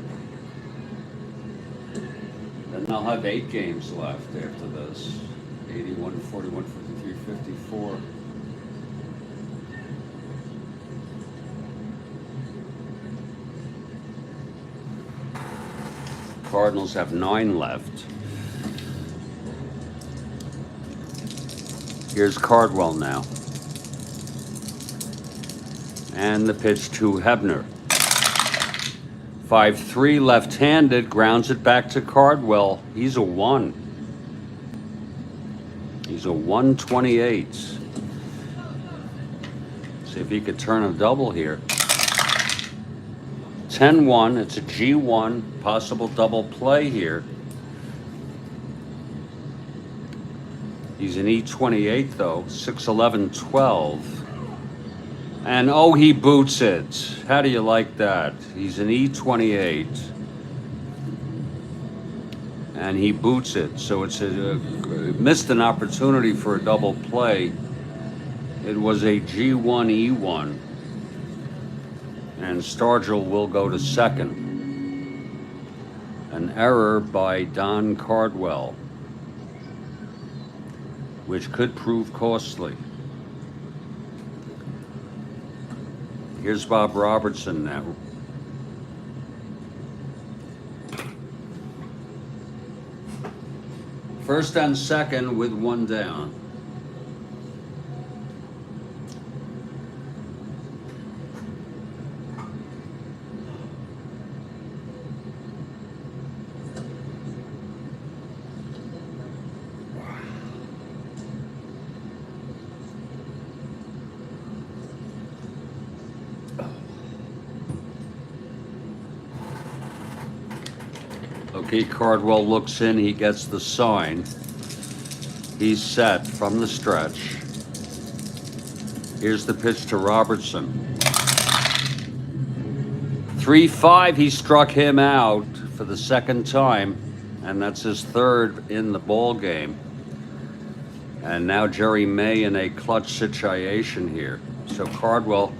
S1: And I'll have 8 games left after this. 81, 41, 53, 54. Cardinals have 9 left. Here's Cardwell now. And the pitch to Hebner. 5-3 left-handed, grounds it back to Cardwell. He's a 1. He's a 128. See if he could turn a double here. 10-1, it's a G1, possible double play here. He's an E28 though, 6'11", 12. And oh, he boots it. How do you like that? He's an E28. And he boots it. So it's missed an opportunity for a double play. It was a G1, E1. And Stargell will go to second. An error by Don Cardwell, which could prove costly. Here's Bob Robertson now. First and second with 1 down. Okay, Cardwell looks in, he gets the sign. He's set from the stretch. Here's the pitch to Robertson. 3-5, he struck him out for the second time, and that's his third in the ball game. And now Jerry May in a clutch situation here. So Cardwell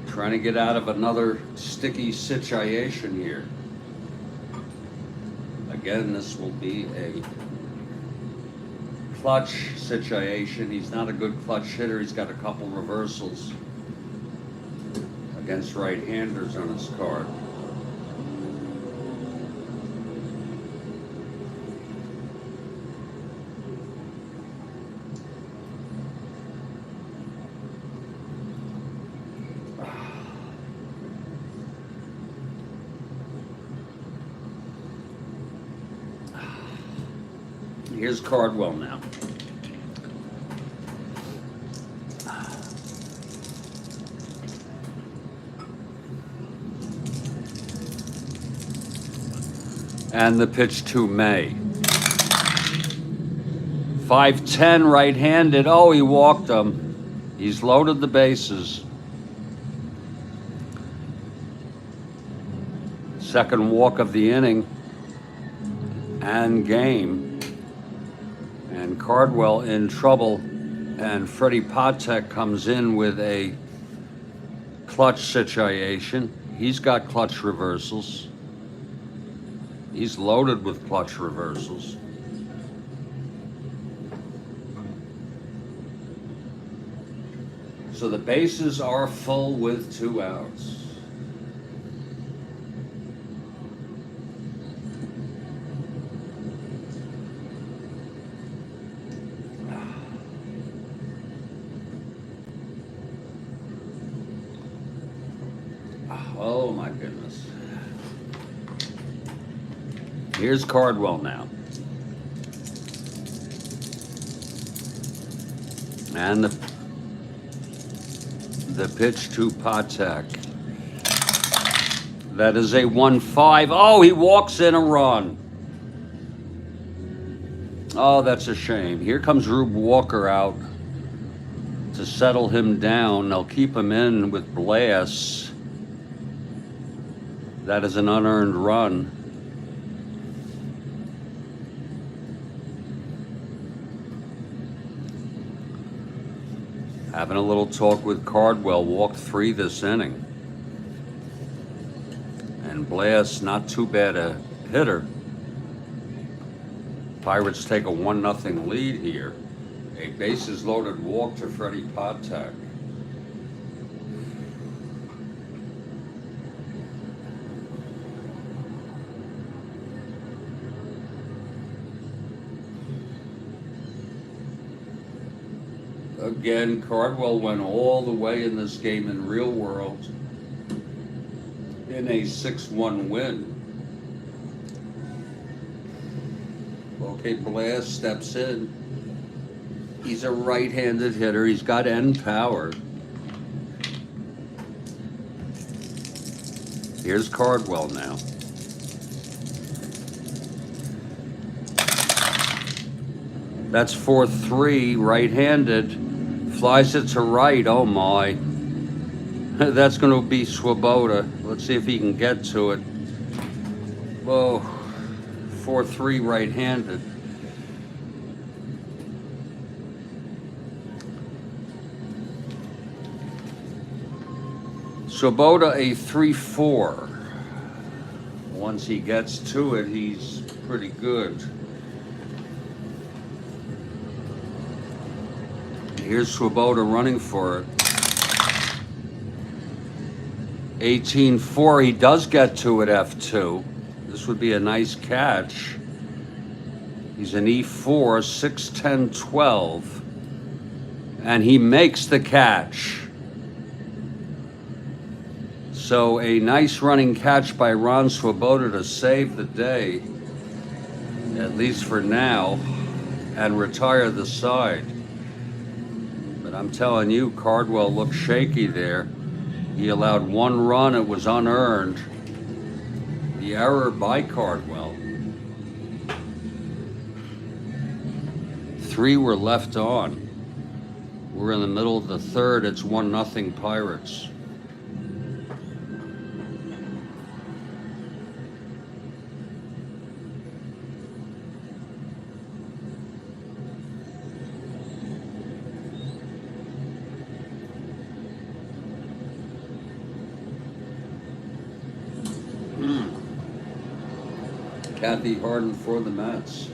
S1: trying to get out of another sticky situation here. Again, this will be a clutch situation. He's not a good clutch hitter. He's got a couple reversals against right-handers on his card. Here's Cardwell now. And the pitch to May. 5-10 right-handed. Oh, he walked him. He's loaded the bases. Second walk of the inning and game. And Cardwell in trouble, and Freddie Patek comes in with a clutch situation. He's got clutch reversals. He's loaded with clutch reversals. So the bases are full with 2 outs. Oh my goodness. Here's Cardwell now. And the pitch to Patek. That is a 1-5. Oh, he walks in a run. Oh, that's a shame. Here comes Rube Walker out to settle him down. They'll keep him in with Blass. That is an unearned run. Having a little talk with Cardwell, walked 3 this inning. And Blass, not too bad a hitter. Pirates take a 1-0 lead here. A bases loaded walk to Freddie Patek. Again, Cardwell went all the way in this game in real world in a 6-1 win. Okay, Blast steps in. He's a right-handed hitter. He's got end power. Here's Cardwell now. That's 4-3, right-handed. Flies it to right, oh my. That's gonna be Swoboda. Let's see if he can get to it. Whoa, 4-3 right-handed. Swoboda a 3-4. Once he gets to it, he's pretty good. Here's Swoboda running for it. 18-4, he does get to it, F2. This would be a nice catch. He's an E4, 6-10-12. And he makes the catch. So a nice running catch by Ron Swoboda to save the day, at least for now, and retire the side. I'm telling you, Cardwell looked shaky there. He allowed one run, it was unearned. The error by Cardwell. 3 were left on. We're in the middle of the third, it's 1-0 Pirates. Kathy Harden for the Mets.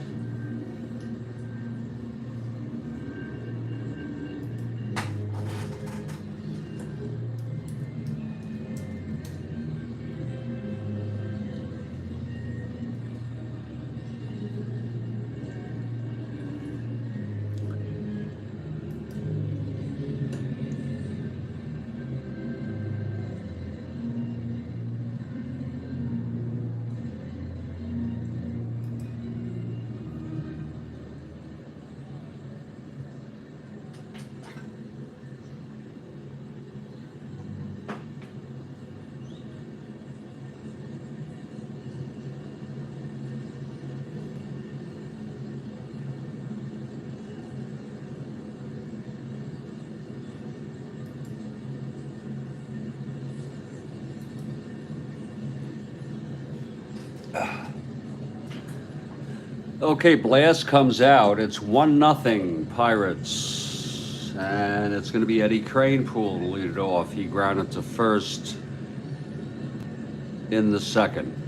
S1: Okay, Blast comes out. It's 1-0 Pirates. And it's going to be Eddie Kranepool to lead it off. He grounded to first in the second.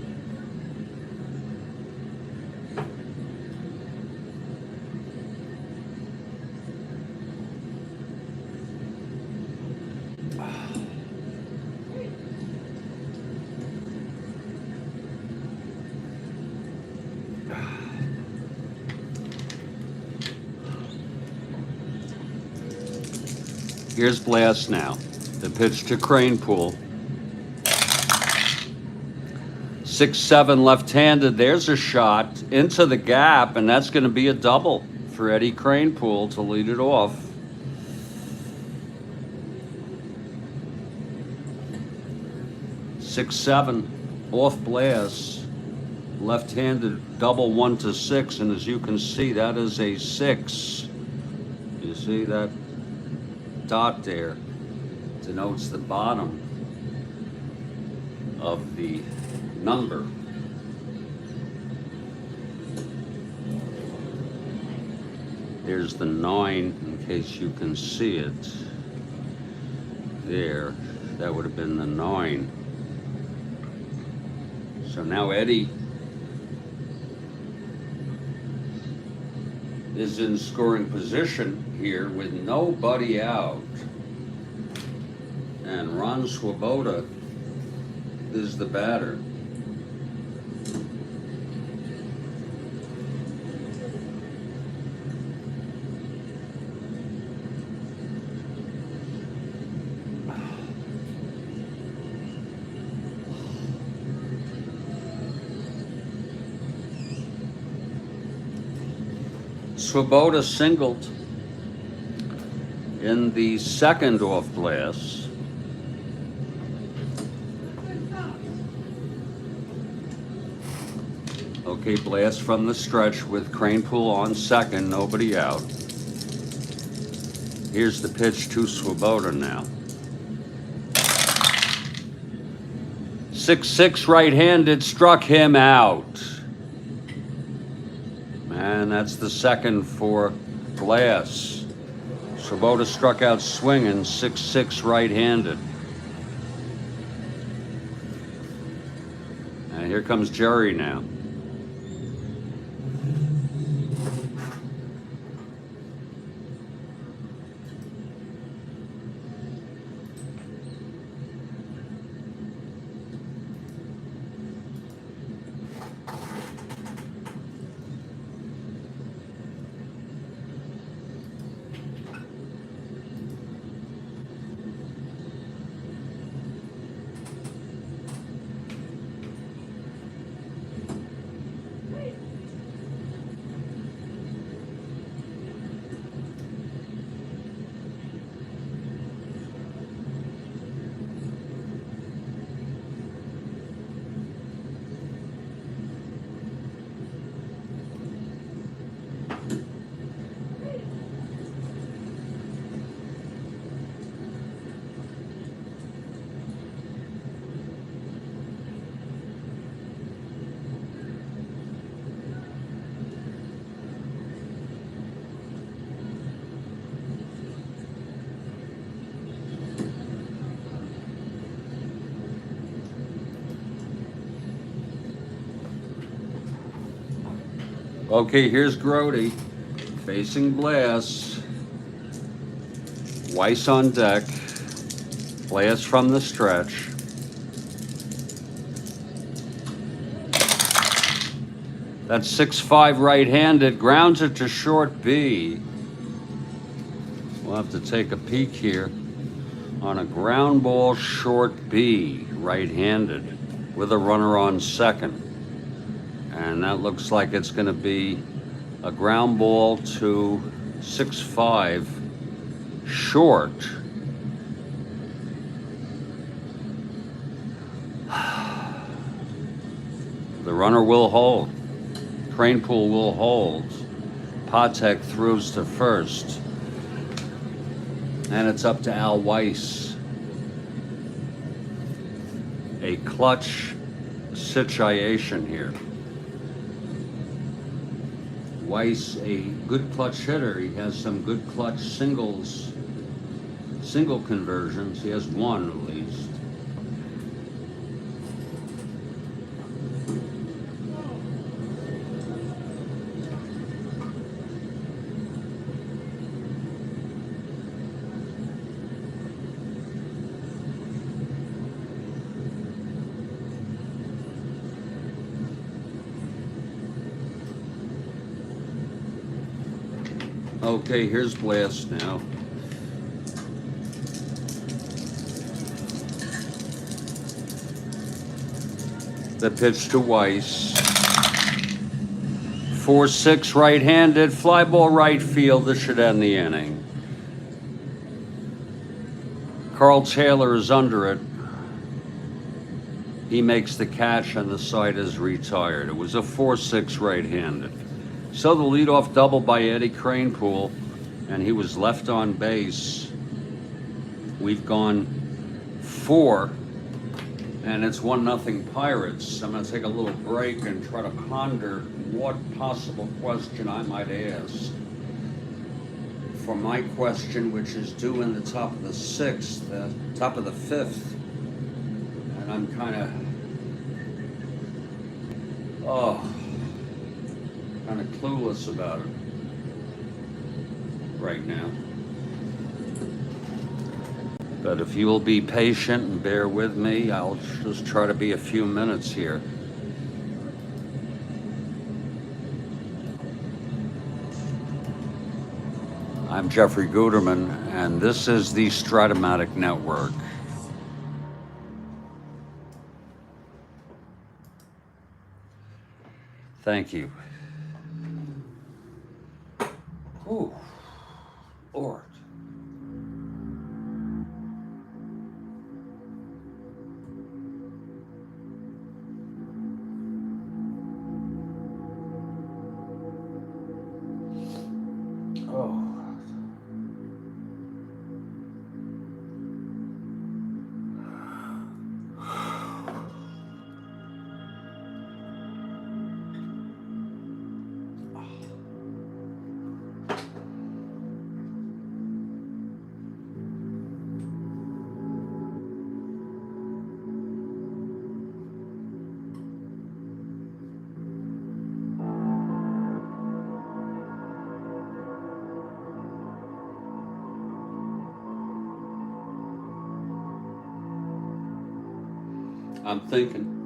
S1: Here's Blast now. The pitch to Kranepool. 6-7 left-handed. There's a shot into the gap, and that's going to be a double for Eddie Kranepool to lead it off. (6-7) off Blast. Left-handed double 1-6, and as you can see, that is a 6. You see that dot there denotes the bottom of the number. There's the 9 in case you can see it there. That would have been the 9. So now Eddie is in scoring position here with nobody out. And Ron Swoboda is the batter. Swoboda singled in the second off blast. Okay, blast from the stretch with Kranepool on second, nobody out. Here's the pitch to Swoboda now. 6-6 right-handed, struck him out. And that's the second for Glass. Swoboda struck out swinging, 6-6 right-handed. And here comes Jerry now. Okay, here's Grody facing Blass. Weiss on deck. Blass from the stretch. That's 6-5 right-handed. Grounds it to short B. We'll have to take a peek here on a ground ball short B, right-handed, with a runner on second. And that looks like it's going to be a ground ball to 6-5 short. The runner will hold. Kranepool will hold. Patek throws to first. And it's up to Al Weiss. A clutch situation here. Weiss, a good clutch hitter. He has some good clutch single conversions. He has one at least. Okay, here's Blast now. The pitch to Weiss. 4-6 right-handed, fly ball right field. This should end the inning. Karl Taylor is under it. He makes the catch and the side is retired. It was a 4-6 right-handed. So the leadoff double by Eddie Kranepool, and he was left on base. We've gone 4, and it's 1-0 Pirates. I'm going to take a little break and try to ponder what possible question I might ask for my question, which is due in the top of the 6th, top of the 5th, and I'm kind of clueless about it. right now. But if you will be patient and bear with me, I'll just try to be a few minutes here. I'm Jeffrey Guterman, and this is the Strat-O-Matic Network. Thank you. Ooh, Lord. Oh. I'm thinking.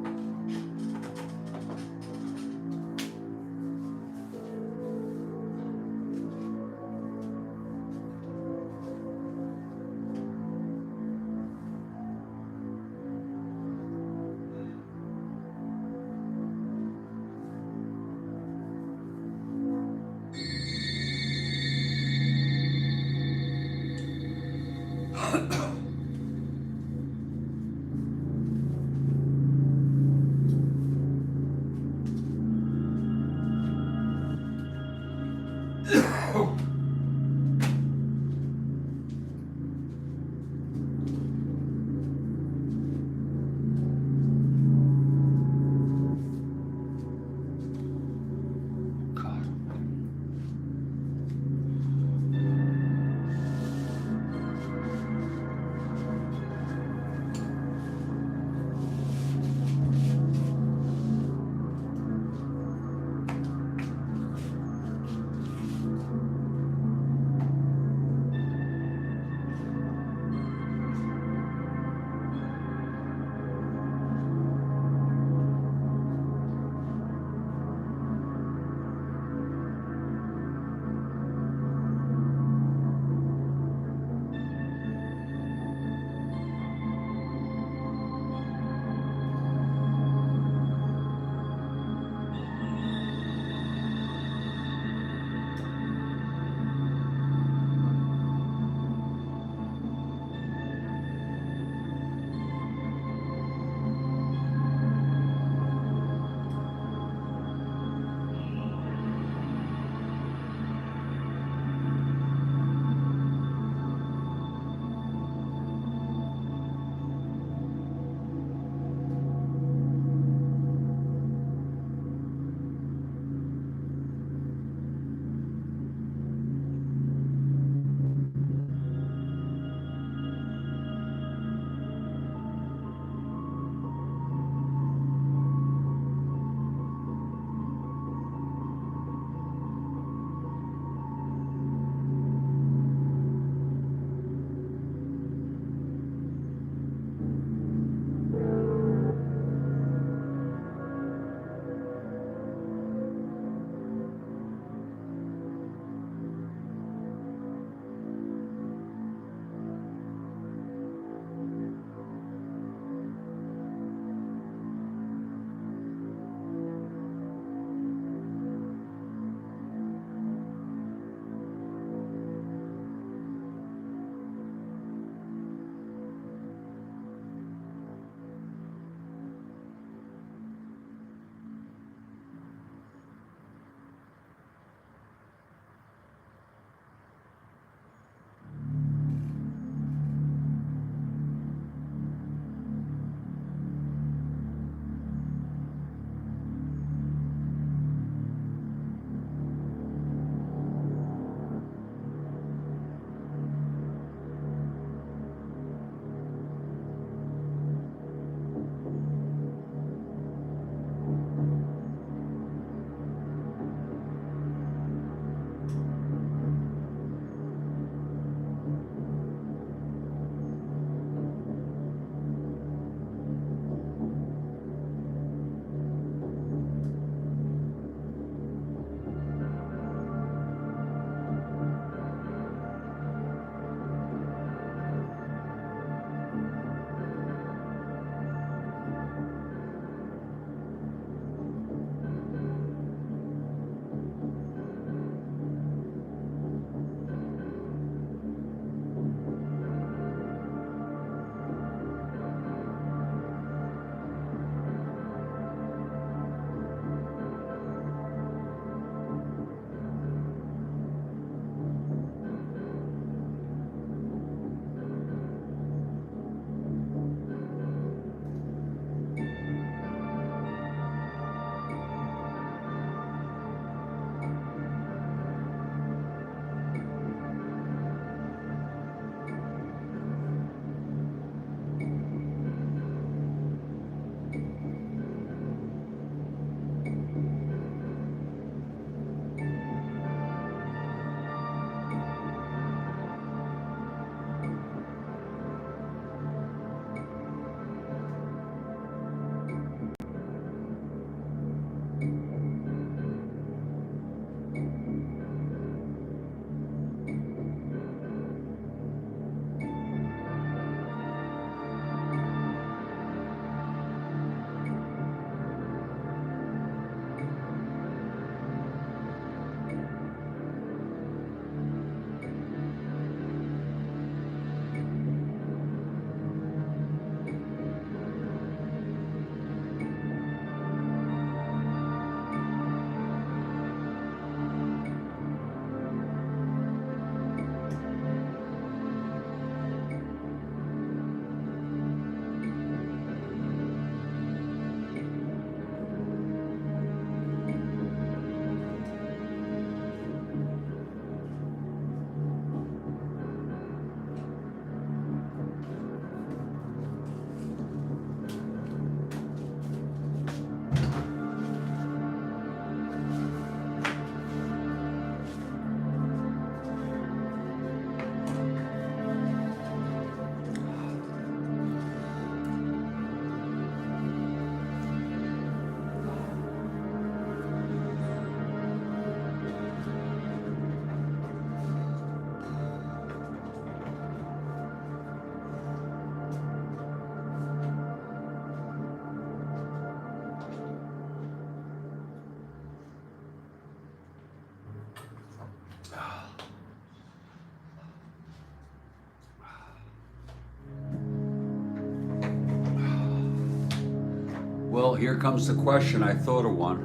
S1: Well, here comes the question. I thought of one.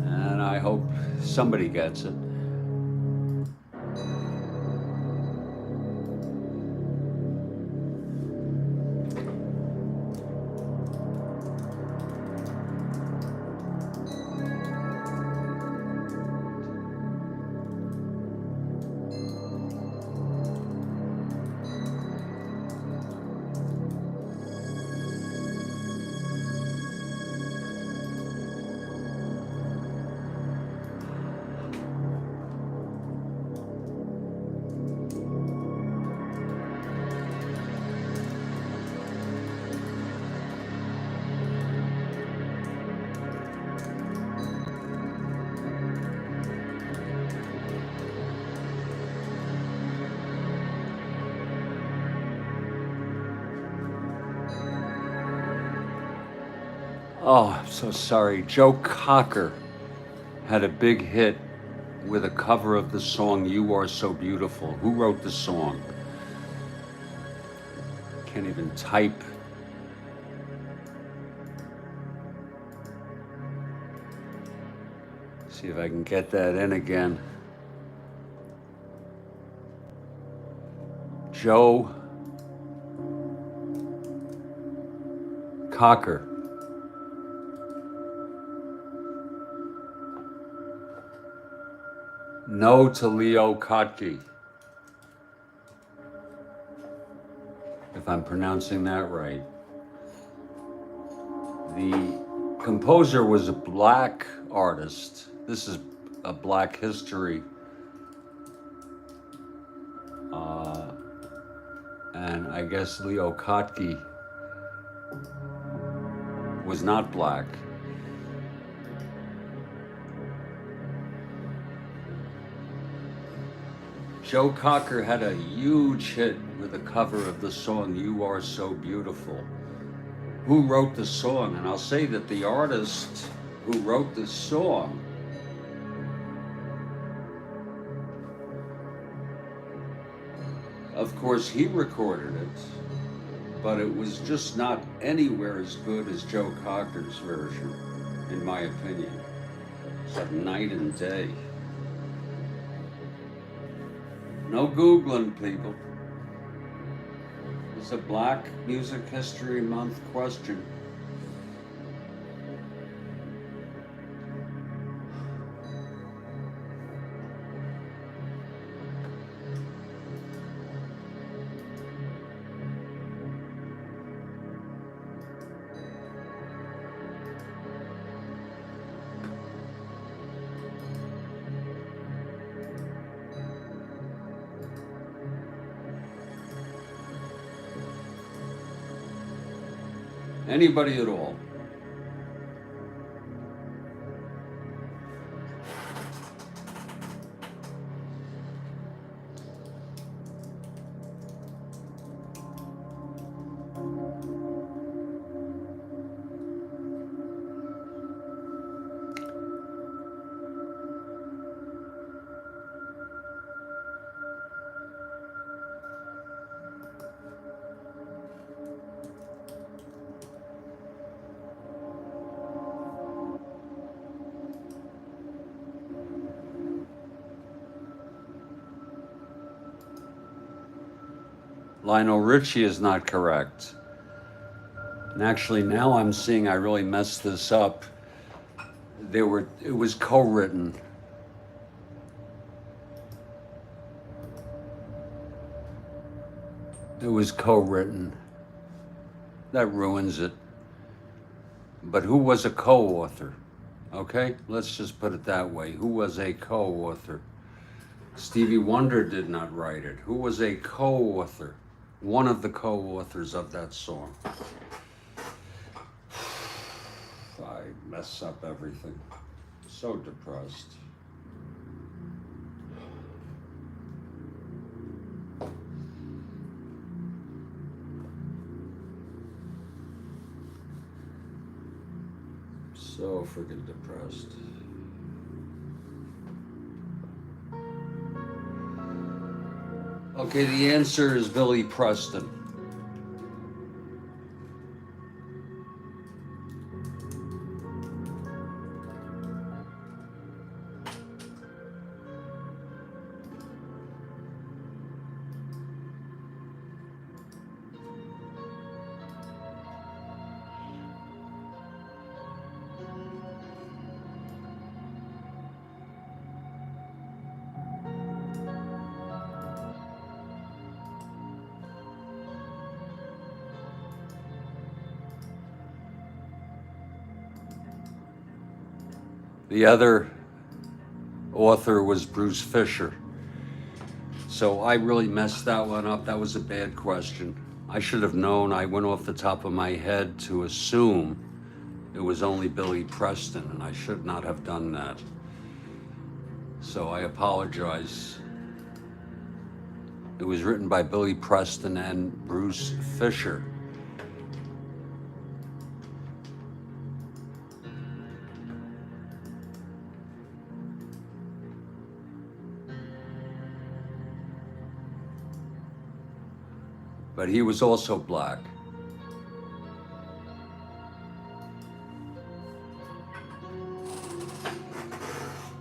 S1: And I hope somebody gets it. Oh, I'm so sorry. Joe Cocker had a big hit with a cover of the song You Are So Beautiful. Who wrote the song? Can't even type. See if I can get that in again. Joe Cocker. No to Leo Kotke, if I'm pronouncing that right. The composer was a black artist. This is a Black history. And I guess Leo Kotke was not black. Joe Cocker had a huge hit with a cover of the song You Are So Beautiful. Who wrote the song? And I'll say that the artist who wrote this song of course he recorded it, but it was just not anywhere as good as Joe Cocker's version, in my opinion. It's like night and day. No Googling, people. It's a Black Music History Month question. Anybody at all. Lionel Richie is not correct. And actually now I'm seeing I really messed this up. It was co-written. It was co-written. That ruins it. But who was a co-author? Okay, let's just put it that way. Who was a co-author? Stevie Wonder did not write it. Who was a co-author? One of the co-authors of that song. I mess up everything. So depressed. So freaking depressed. Okay, the answer is Billy Preston. The other author was Bruce Fisher. So I really messed that one up. That was a bad question. I should have known. I went off the top of my head to assume it was only Billy Preston, and I should not have done that. So I apologize. It was written by Billy Preston and Bruce Fisher. But he was also black.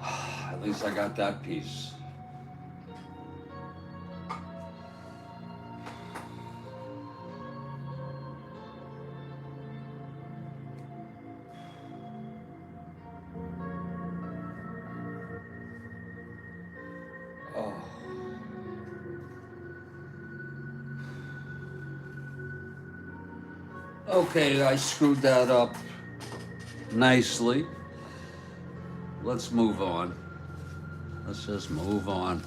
S1: At least I got that piece. Oh. Okay, I screwed that up nicely. Let's move on. Let's just move on.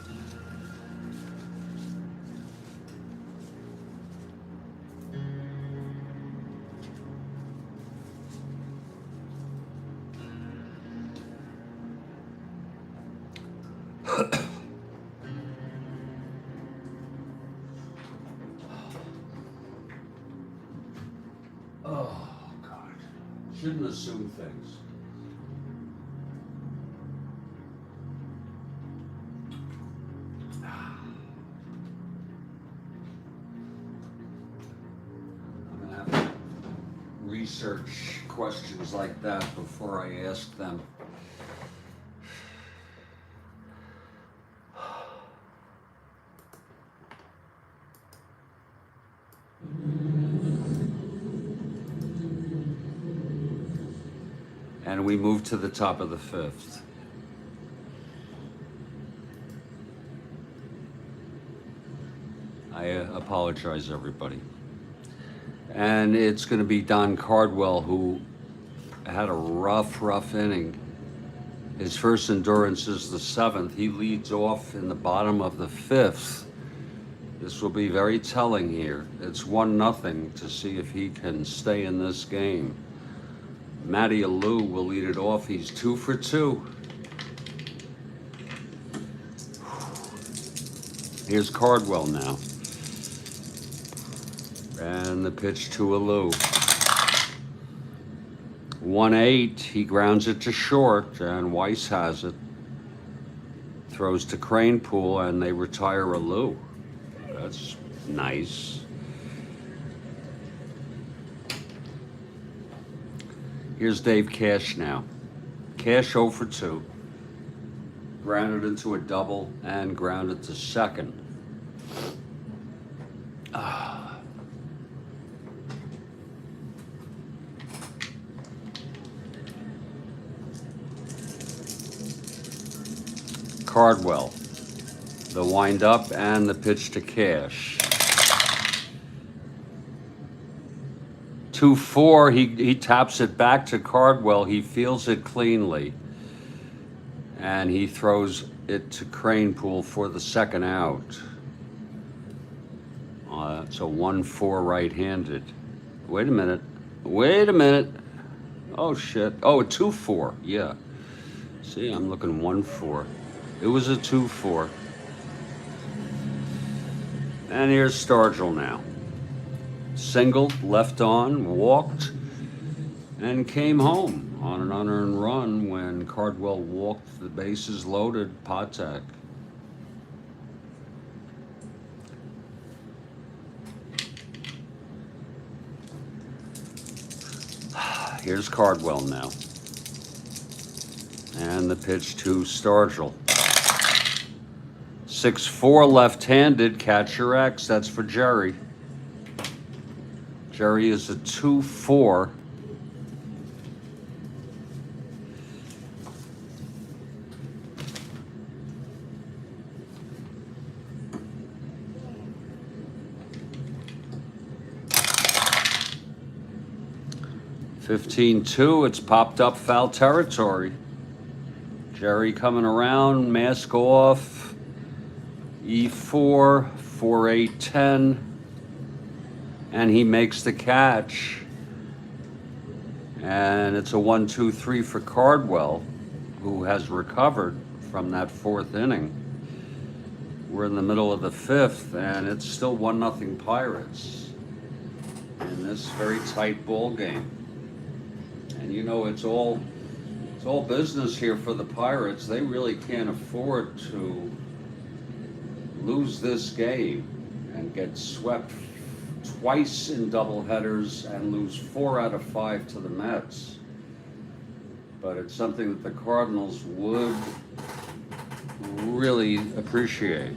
S1: Oh, God. Shouldn't assume things. I'm gonna have to research questions like that before I ask them. And we move to the top of the fifth. I apologize, everybody. And it's going to be Don Cardwell, who had a rough inning. His first endurance is the seventh. He leads off in the bottom of the fifth. This will be very telling here. It's 1-0 to see if he can stay in this game. Matty Alou will lead it off. He's 2 for 2. Here's Cardwell now. And the pitch to Alou. 1-8. He grounds it to short, and Weiss has it. Throws to Cranepool, and they retire Alou. That's nice. Here's Dave Cash now. Cash 0 for 2. Grounded into a double and grounded to second. Cardwell. The wind up and the pitch to Cash. 2-4, he taps it back to Cardwell. He feels it cleanly. And he throws it to Cranepool for the second out. That's a 1-4 right-handed. Wait a minute. Oh, shit. Oh, a 2-4, yeah. See, I'm looking 1-4. It was a 2-4. And here's Stargell now. Singled, left on, walked, and came home on an unearned run when Cardwell walked the bases loaded Patek. Here's Cardwell now. And the pitch to Stargell. 6-4 left-handed, catcher X, that's for Jerry. Jerry is a 2-4. (15-2), it's popped up foul territory. Jerry coming around, mask off, E4, 4-8, 10, and he makes the catch. And it's a 1-2-3 for Cardwell, who has recovered from that fourth inning. We're in the middle of the fifth, and it's still 1-0 Pirates in this very tight ball game. And you know, it's all business here for the Pirates. They really can't afford to lose this game and get swept twice in doubleheaders and lose 4 out of 5 to the Mets. But it's something that the Cardinals would really appreciate.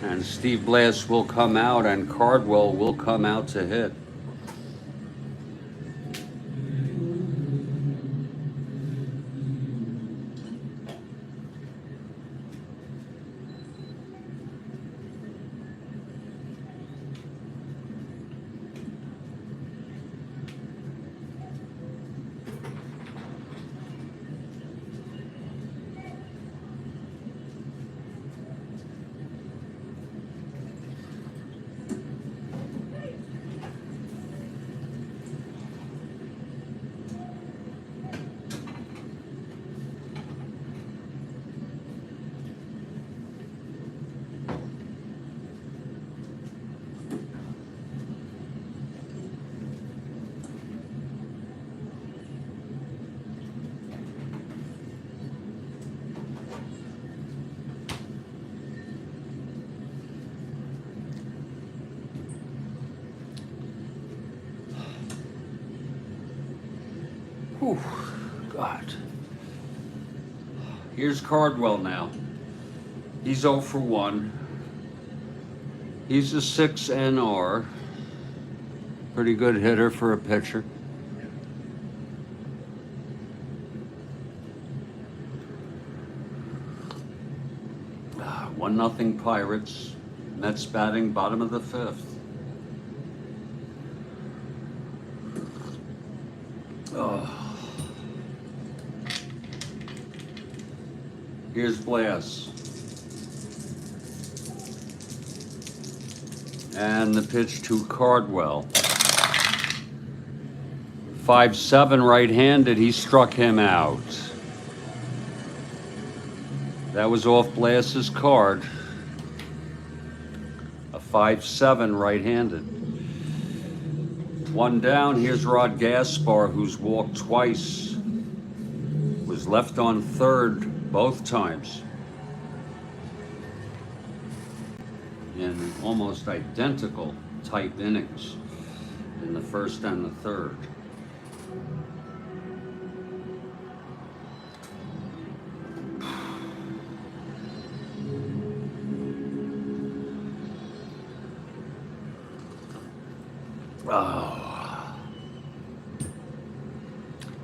S1: And Steve Blass will come out and Cardwell will come out to hit. Whew, God. Here's Cardwell now. He's 0 for 1. He's a 6 NR. Pretty good hitter for a pitcher. Ah, 1-0 Pirates. Mets batting bottom of the fifth. Oh. Here's Blass. And the pitch to Cardwell. 5-7 right-handed, he struck him out. That was off Blass's card. A 5-7 right-handed. One down, here's Rod Gaspar, who's walked twice. Was left on third both times. In almost identical type innings in the first and the third. Oh.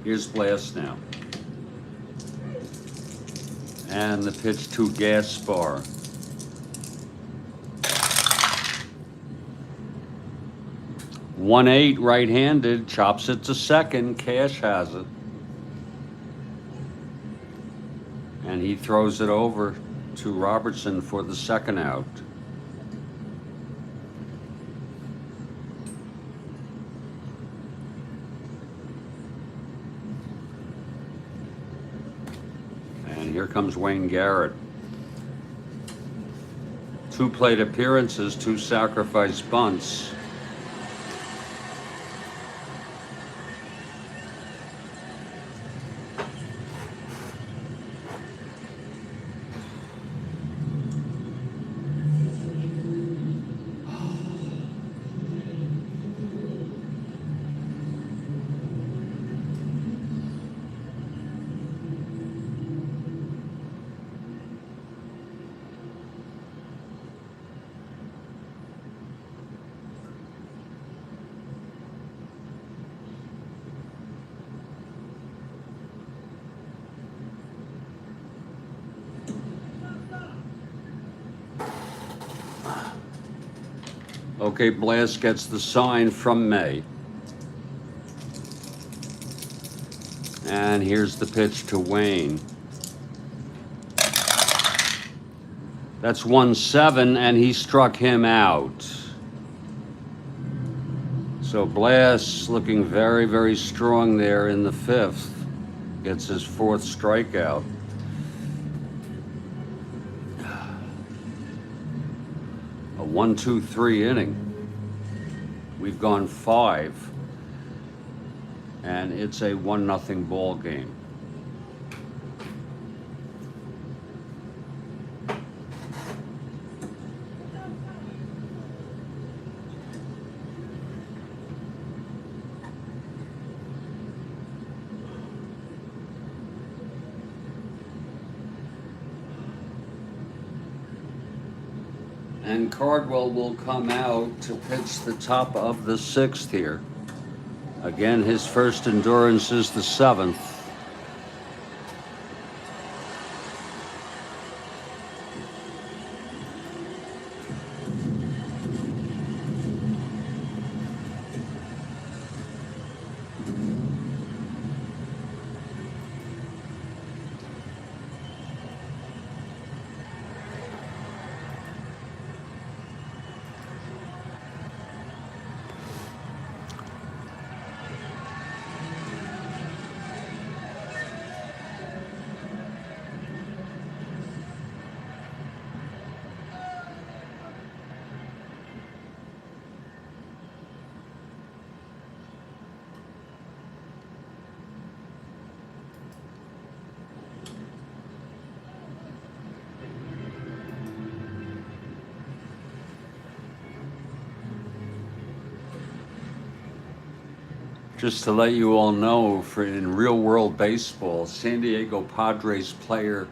S1: Here's Blass now. And the pitch to Gaspar. One 1-8 right-handed, chops it to second, Cash has it. And he throws it over to Robertson for the second out. And here comes Wayne Garrett. 2 plate appearances, 2 sacrifice bunts. Okay, Blass gets the sign from May. And here's the pitch to Wayne. That's 1-7, and he struck him out. So Blass looking very, very strong there in the fifth. Gets his fourth strikeout. A 1-2-3 inning. We've gone 5, and it's a 1-0 ball game. And Cardwell will come out to pitch the top of the 6th here. Again, his first endurance is the 7th. Just to let you all know, for in real world baseball, San Diego Padres player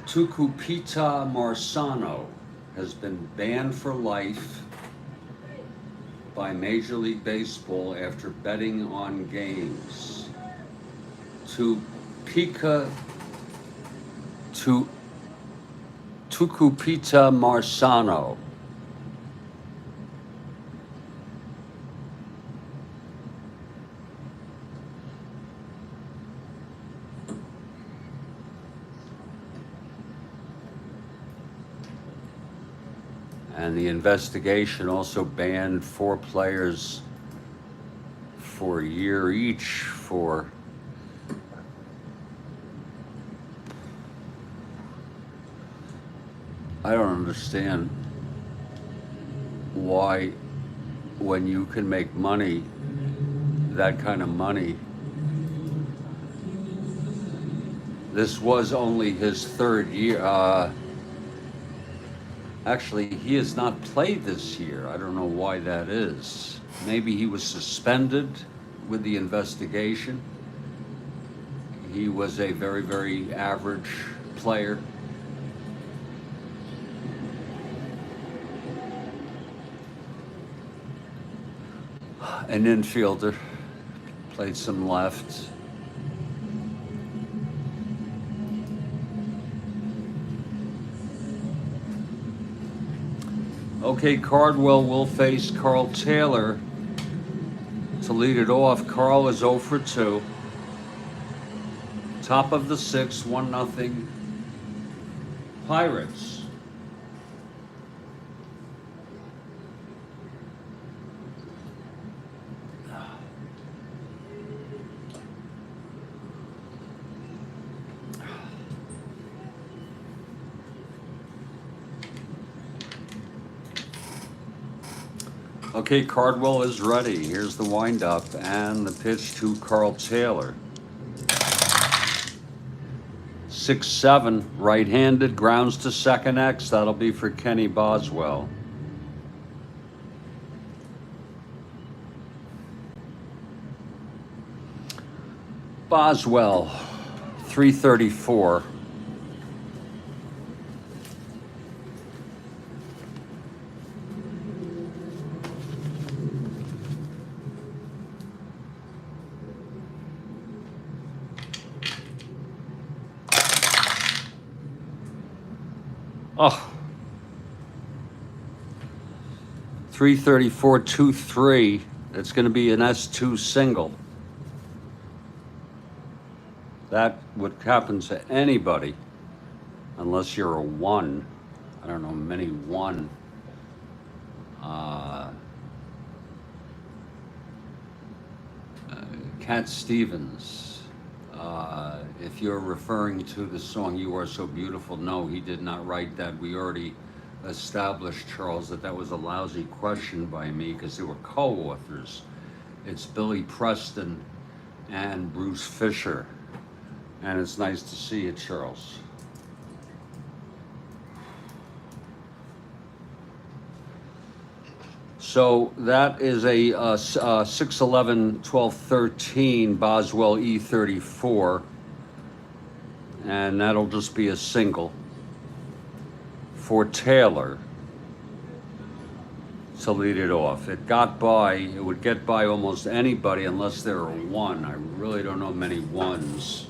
S1: Tucupita Marçano has been banned for life by Major League Baseball after betting on games. Tucupita Marçano. And the investigation also banned 4 players for a year each for I don't understand why, when you can make money, that kind of money. This was only his 3rd year. Actually, he has not played this year. I don't know why that is. Maybe he was suspended with the investigation. He was a very, very average player. An infielder, played some left. Okay, Cardwell will face Karl Taylor to lead it off. Karl is 0 for 2. Top of the 6th, 1-0 Pirates. Okay, Cardwell is ready. Here's the windup and the pitch to Karl Taylor. 6-7, right-handed, grounds to second X. That'll be for Kenny Boswell. Boswell, 334. Oh, 334, 2-3. It's going to be an S2 single. That would happen to anybody unless you're a one. I don't know, many one. Cat Stevens, if you're referring to the song You Are So Beautiful, no, he did not write that. We already established, Charles, that that was a lousy question by me because they were co-authors. It's Billy Preston and Bruce Fisher. And it's nice to see you, Charles. So that is a 6-11, 12, 13 Boswell E34. And that'll just be a single for Taylor to lead it off. It would get by almost anybody unless there are one. I really don't know many ones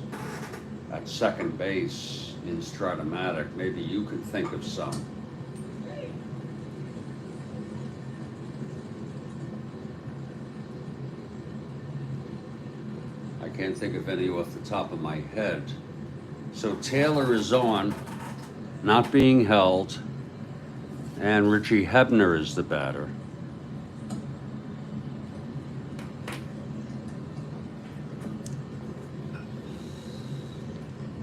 S1: at second base in Strat-O-Matic. Maybe you could think of some. I can't think of any off the top of my head. So Taylor is on, not being held, and Richie Hebner is the batter.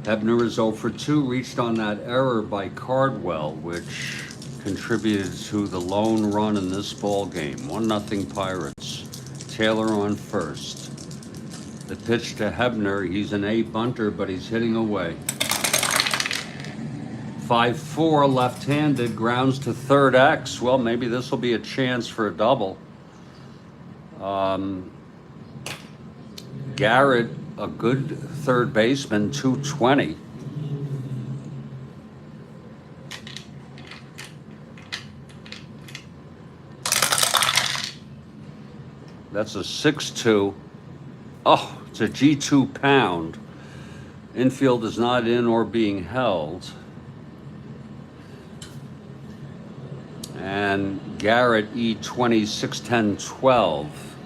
S1: Hebner is 0 for 2, reached on that error by Cardwell, which contributed to the lone run in this ball game. 1-0 Pirates. Taylor on first. The pitch to Hebner, he's an A bunter, but he's hitting away. 5-4, left-handed, grounds to third X. Well, maybe this will be a chance for a double. Garrett, a good third baseman, 220. That's a 6-2. Oh, it's a G2 pound. Infield is not in or being held. And Garrett E20, 6'10", 12.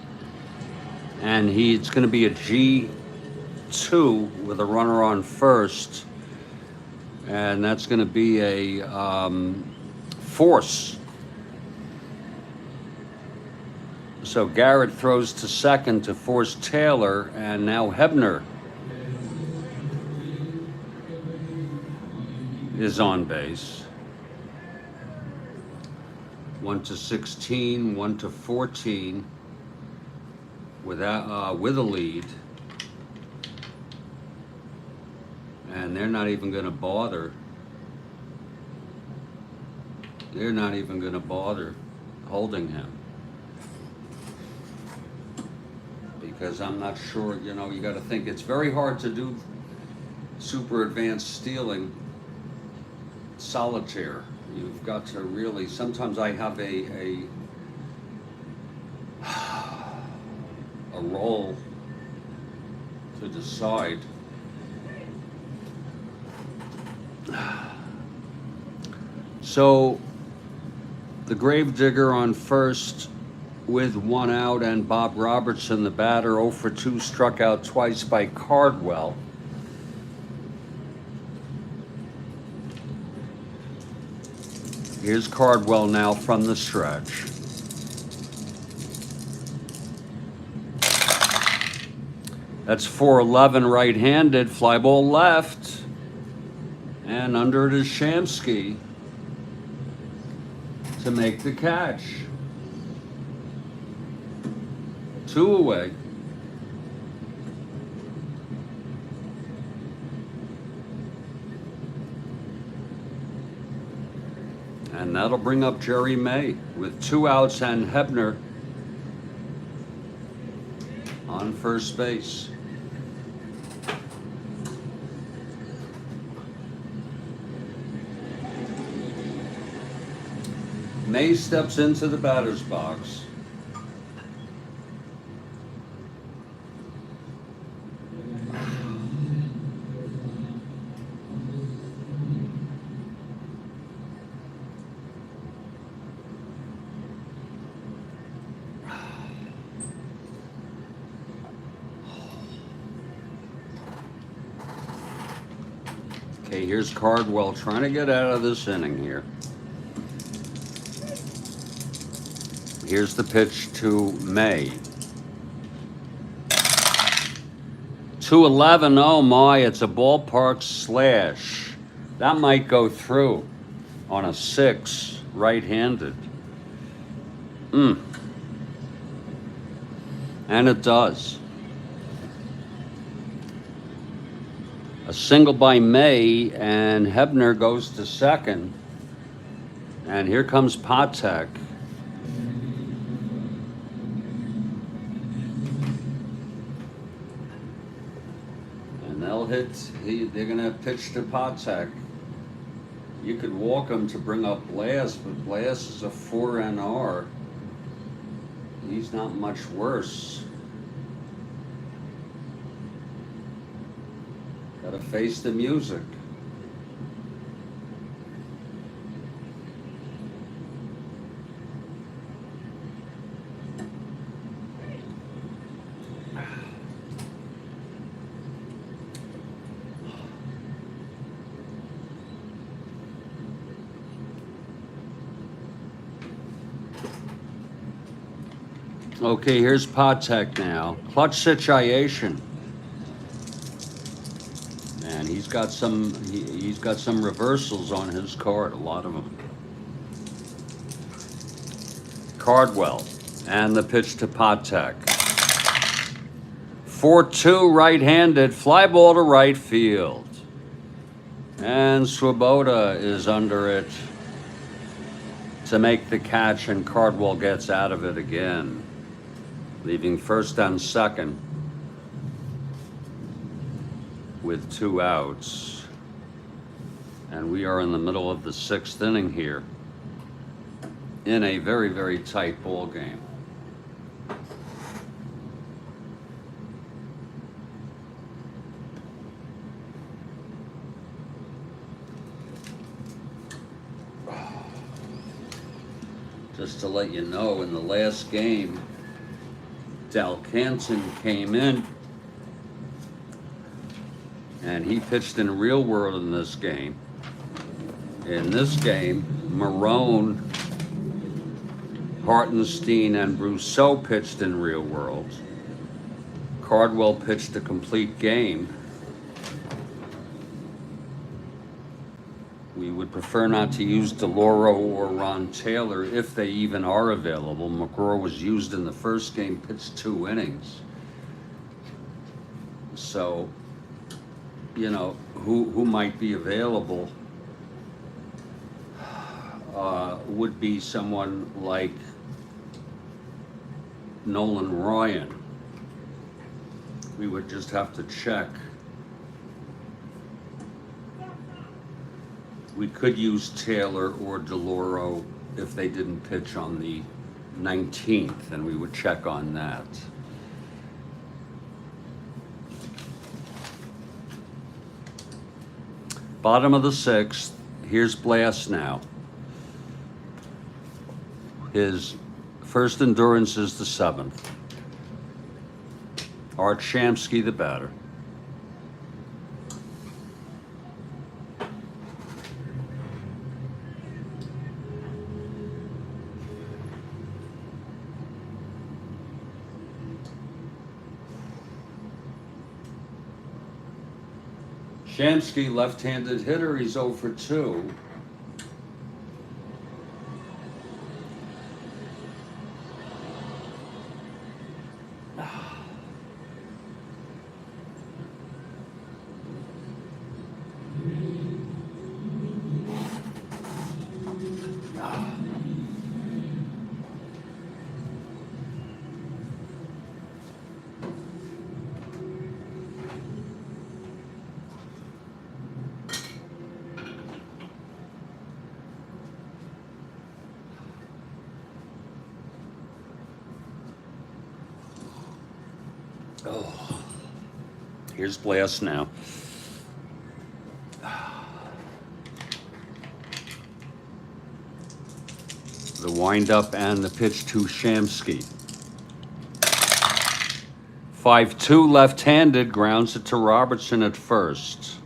S1: And it's going to be a G2 with a runner on first. And that's going to be a force. So Garrett throws to second to force Taylor, and now Hebner is on base. 1-16, 1-14 with a lead, and they're not even going to bother. They're not even going to bother holding him. Because I'm not sure, you got to think it's very hard to do super advanced stealing solitaire. You've got to really, sometimes I have a role to decide. So the Gravedigger on first with 1 out, and Bob Robertson, the batter, 0 for 2, struck out twice by Cardwell. Here's Cardwell now from the stretch. That's 4-11 right-handed, fly ball left, and under it is Shamsky to make the catch. 2 away. And that'll bring up Jerry May with 2 outs and Hebner on first base. May steps into the batter's box. Okay, here's Cardwell trying to get out of this inning here. Here's the pitch to May. 211, oh my, it's a ballpark slash. That might go through on a 6, right-handed. And it does. A single by May, and Hebner goes to second. And here comes Patek. And they'll hit, they're going to pitch to Patek. You could walk him to bring up Blas, but Blas is a 4 NR. He's not much worse. Gotta face the music. Okay, here's Patek now. Clutch situation. And he's got some reversals on his card, a lot of them. Cardwell and the pitch to Patek. 4-2 right-handed, fly ball to right field. And Swoboda is under it to make the catch, and Cardwell gets out of it again, leaving first and second with 2 outs. And we are in the middle of the 6th inning here in a very, very tight ball game. Just to let you know, in the last game, Dalcanton came in and he pitched in real world in this game. In this game, Marone, Hartenstein, and Brousseau pitched in real world. Cardwell pitched a complete game. We would prefer not to use DeLauro or Ron Taylor if they even are available. McGraw was used in the first game, pitched 2 innings. So, you know, who might be available would be someone like Nolan Ryan. We would just have to check. We could use Taylor or DeLauro if they didn't pitch on the 19th, and we would check on that. Bottom of the 6th, here's Blas now. His first endurance is the 7th. Art Shamsky, the batter. Shamsky, left-handed hitter, he's 0 for 2. Oh, here's Blas now. The windup and the pitch to Shamsky. 5-2 left-handed, grounds it to Robertson at first.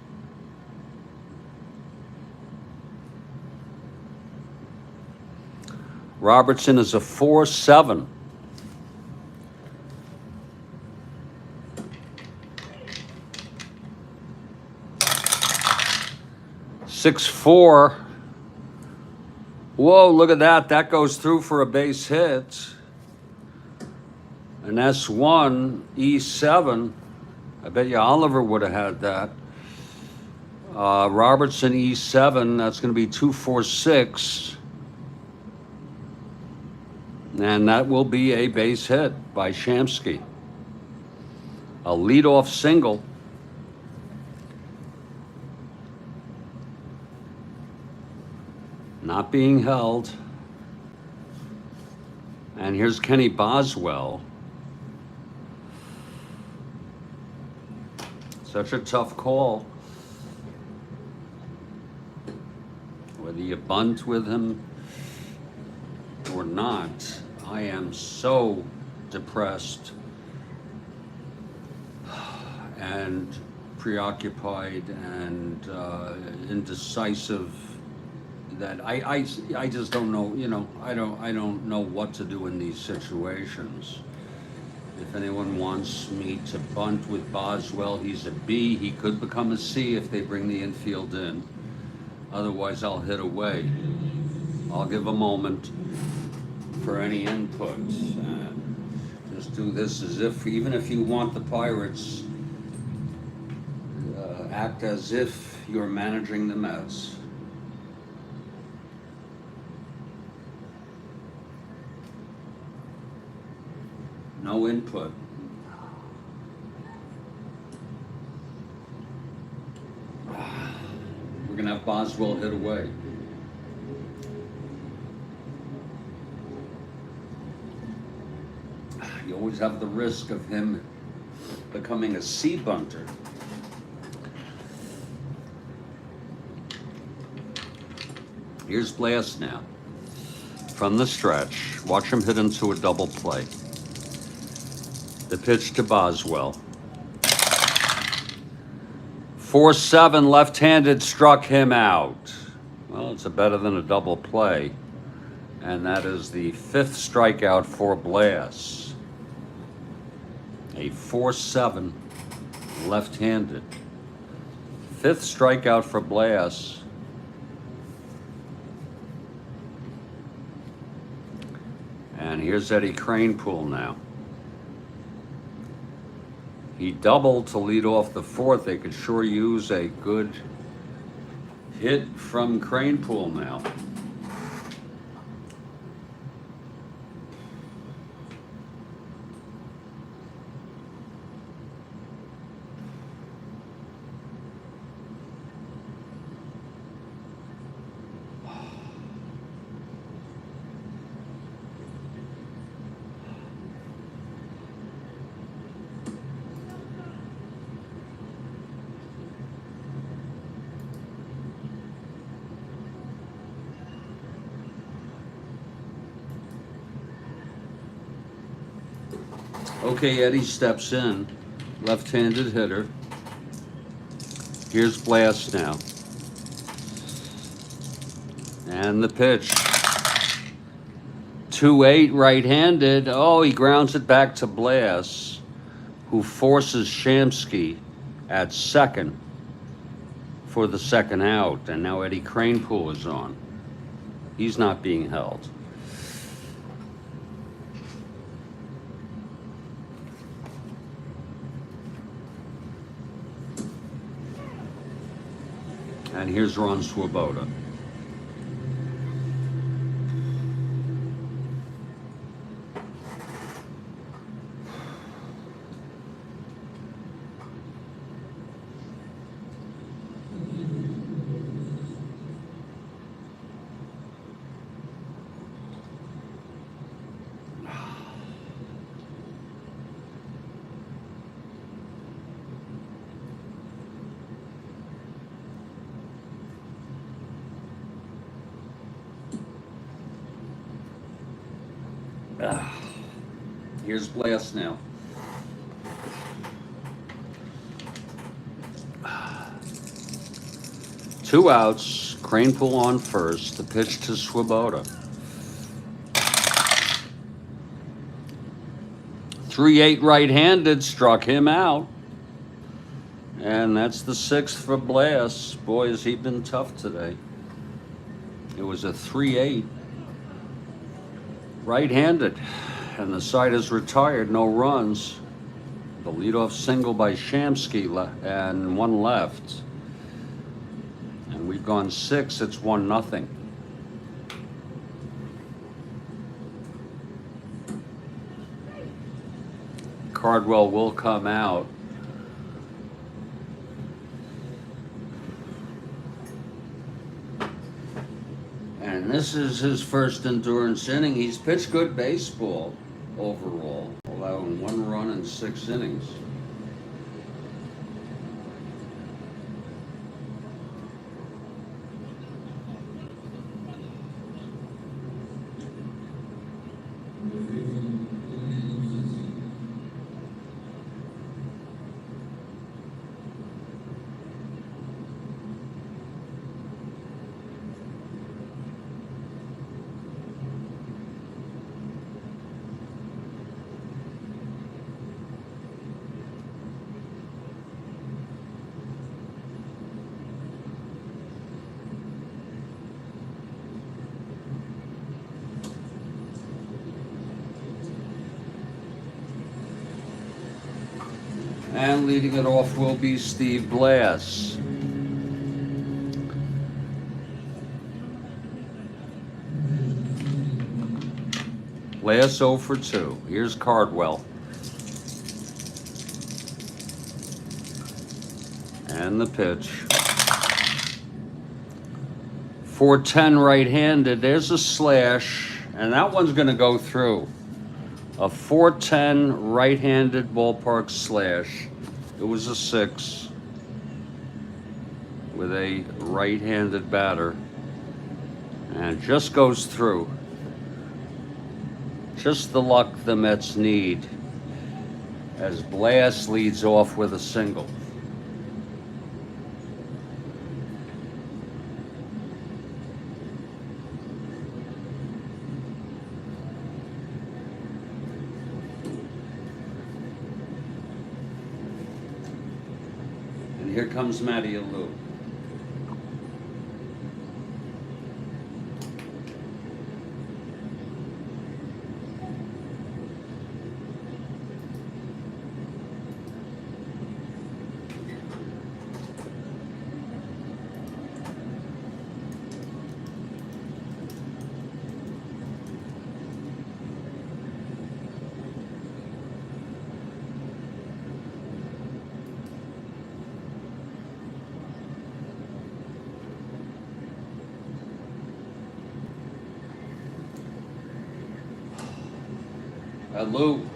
S1: Robertson is a 4-7. (6-4). Whoa, look at that. That goes through for a base hit. An S1, E7. I bet you Oliver would have had that. Robertson, E7. That's going to be 2-4-6. And that will be a base hit by Shamsky. A leadoff single. Not being held. And here's Kenny Boswell. Such a tough call. Whether you bunt with him or not, I am so depressed and preoccupied and indecisive that I just don't know, you know, I don't know what to do in these situations. If anyone wants me to bunt with Boswell, he's a B. He could become a C if they bring the infield in. Otherwise, I'll hit away. I'll give a moment for any input. Just do this as if, even if you want the Pirates, act as if you're managing the Mets. No input. We're gonna have Boswell hit away. You always have the risk of him becoming a C bunter. Here's Blast now. From the stretch. Watch him hit into a double play. The pitch to Boswell. 4-7 left-handed struck him out. Well, it's better than a double play. And that is the 5th strikeout for Blas. A 4-7 left-handed. 5th strikeout for Blas. And here's Eddie Kranepool now. He doubled to lead off the 4th. They could sure use a good hit from Kranepool now. Okay, Eddie steps in, left-handed hitter. Here's Blast now. And the pitch. 2-8 right-handed. Oh, he grounds it back to Blast, who forces Shamsky at second for the second out. And now Eddie Kranepool is on. He's not being held. And here's Ron Swoboda. Here's Blast now. Two outs. Kranepool on first. The pitch to Swoboda. 3-8 right-handed, struck him out. And that's the 6th for Blas. Boy, has he been tough today. It was a 3-8 right-handed, and the side is retired, no runs. The leadoff single by Shamsky and 1 left. And we've gone 6, it's 1-0. Cardwell will come out. And this is his first endurance inning. He's pitched good baseball overall, allowing 1 run in 6 innings. And leading it off will be Steve Blas. Blas 0 for 2. Here's Cardwell. And the pitch. 410 right-handed. There's a slash, and that one's going to go through. A 410 right-handed ballpark slash. It was a 6 with a right-handed batter, and it just goes through. Just the luck the Mets need as Blas leads off with a single. Here comes Matty Alou. Alou.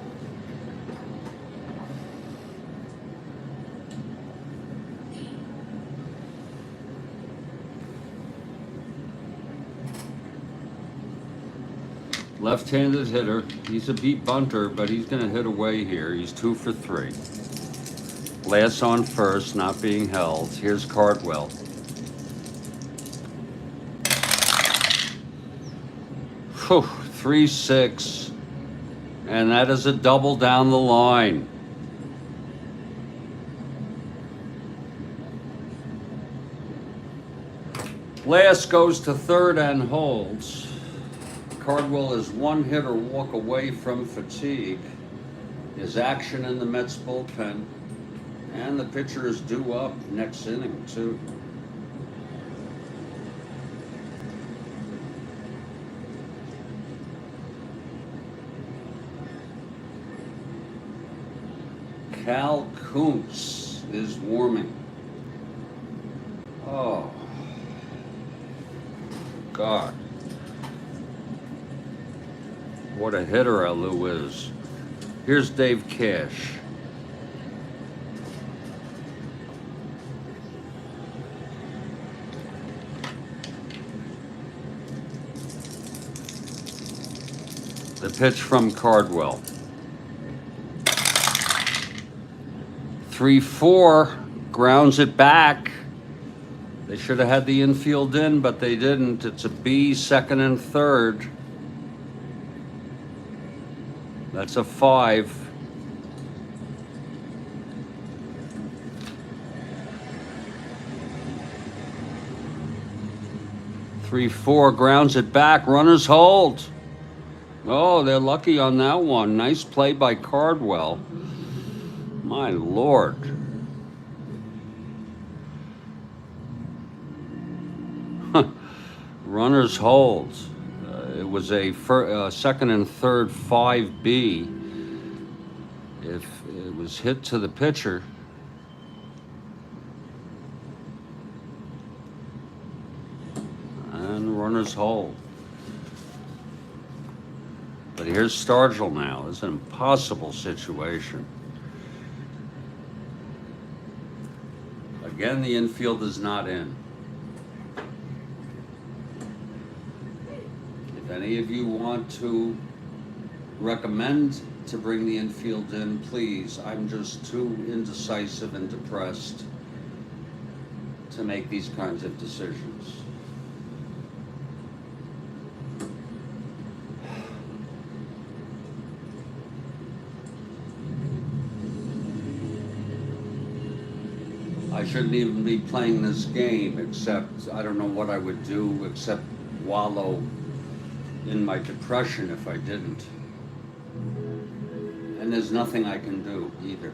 S1: Left-handed hitter. He's a beat bunter, but he's going to hit away here. He's 2 for 3. Blas on first, not being held. Here's Cardwell. Whew, 3-6. And that is a double down the line. Blas goes to third and holds. Cardwell is 1 hit or walk away from fatigue. There's action in the Mets bullpen. And the pitcher is due up next inning, too. Cal Kuntz is warming. Oh, God. What a hitter Alou is. Here's Dave Cash. The pitch from Cardwell. 3-4, grounds it back. They should have had the infield in, but they didn't. It's a B, second and third. That's a 5. 3-4, grounds it back, runners hold. Oh, they're lucky on that one. Nice play by Cardwell. My Lord. Runners hold. It was a second and third 5B. If it was hit to the pitcher, and runners hold. But here's Stargell now. It's an impossible situation. Again, the infield is not in. If any of you want to recommend to bring the infield in, please. I'm just too indecisive and depressed to make these kinds of decisions. I shouldn't even be playing this game, except I don't know what I would do except wallow in my depression if I didn't. And there's nothing I can do either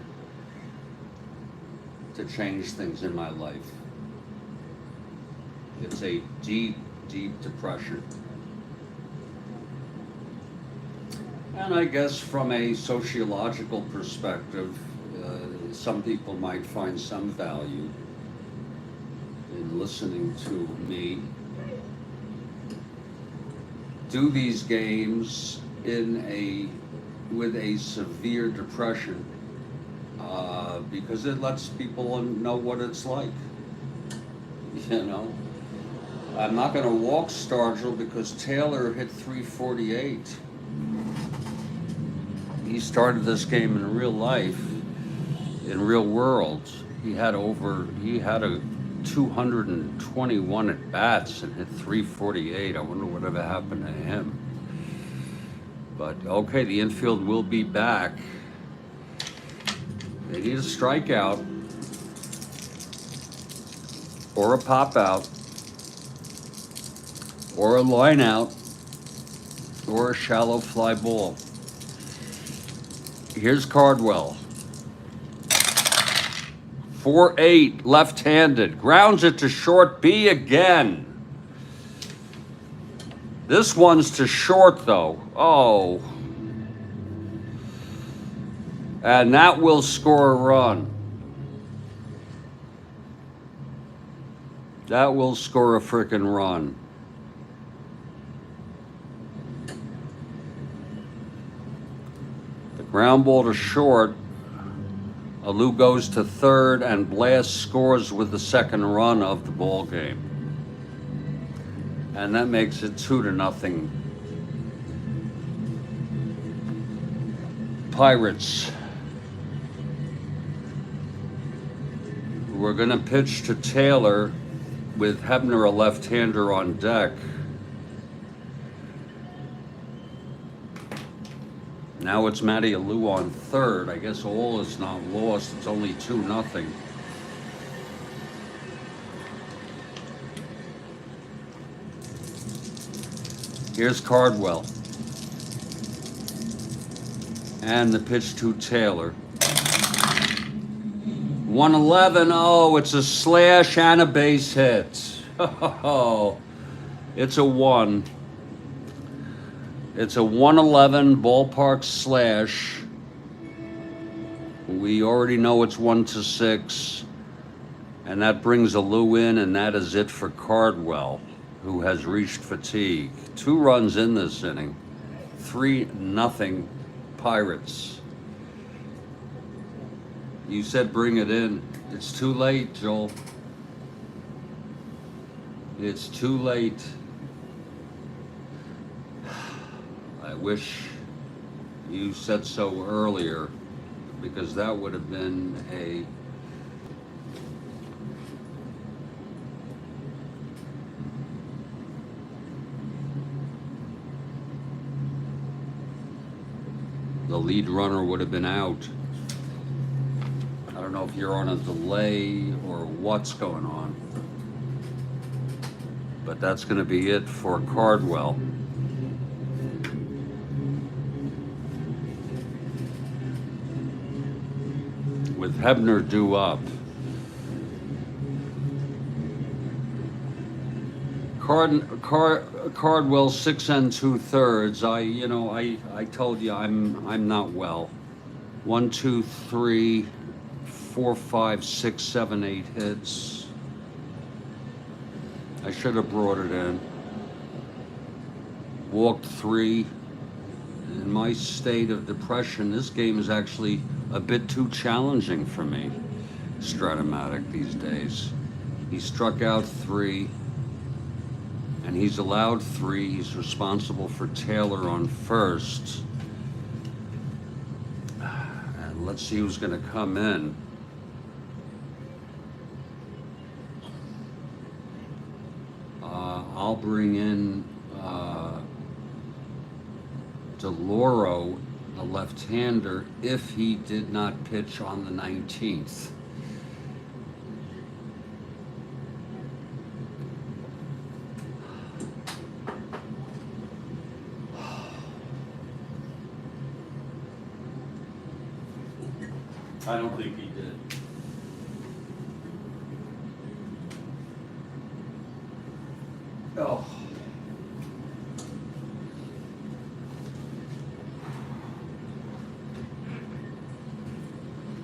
S1: to change things in my life. It's a deep, deep depression. And I guess from a sociological perspective, some people might find some value in listening to me do these games with a severe depression, because it lets people know what it's like. You know, I'm not going to walk Stargell because Taylor hit 348. He started this game in real life. In real world, he had a 221 at bats and hit 348. I wonder whatever happened to him. But okay, the infield will be back. They need a strikeout or a pop out or a line out or a shallow fly ball. Here's Cardwell. 4-8, left-handed, grounds it to short B again. This one's to short though. Oh. And that will score a run. That will score a frickin' run. The ground ball to short. Alou goes to third, and Blast scores with the second run of the ball game. And that makes it 2-0. Pirates. We're going to pitch to Taylor with Hebner, a left-hander, on deck. Now it's Matty Alou on third. I guess all is not lost. It's only 2-0. Here's Cardwell. And the pitch to Taylor. 111. Oh, it's a slash and a base hit. Oh, it's a 1. It's a 111 ballpark slash. We already know it's 1-6. And that brings Alou in, and that is it for Cardwell, who has reached fatigue. 2 runs in this inning. 3-0 Pirates. You said bring it in. It's too late, Joel. It's too late. I wish you said so earlier, because that would have been the lead runner would have been out. I don't know if you're on a delay or what's going on. But that's going to be it for Cardwell. With Hebner due up. Cardwell 6 2/3. I told you I'm not well. 1, 2, 3, 4, 5, 6, 7, 8 hits. I should have brought it in. Walked 3. In my state of depression, this game is actually a bit too challenging for me, Strat-O-Matic, these days. He struck out 3, and he's allowed 3. He's responsible for Taylor on first. And let's see who's going to come in. I'll bring in DeLauro, the left-hander, if he did not pitch on the 19th. I don't think he did. Oh.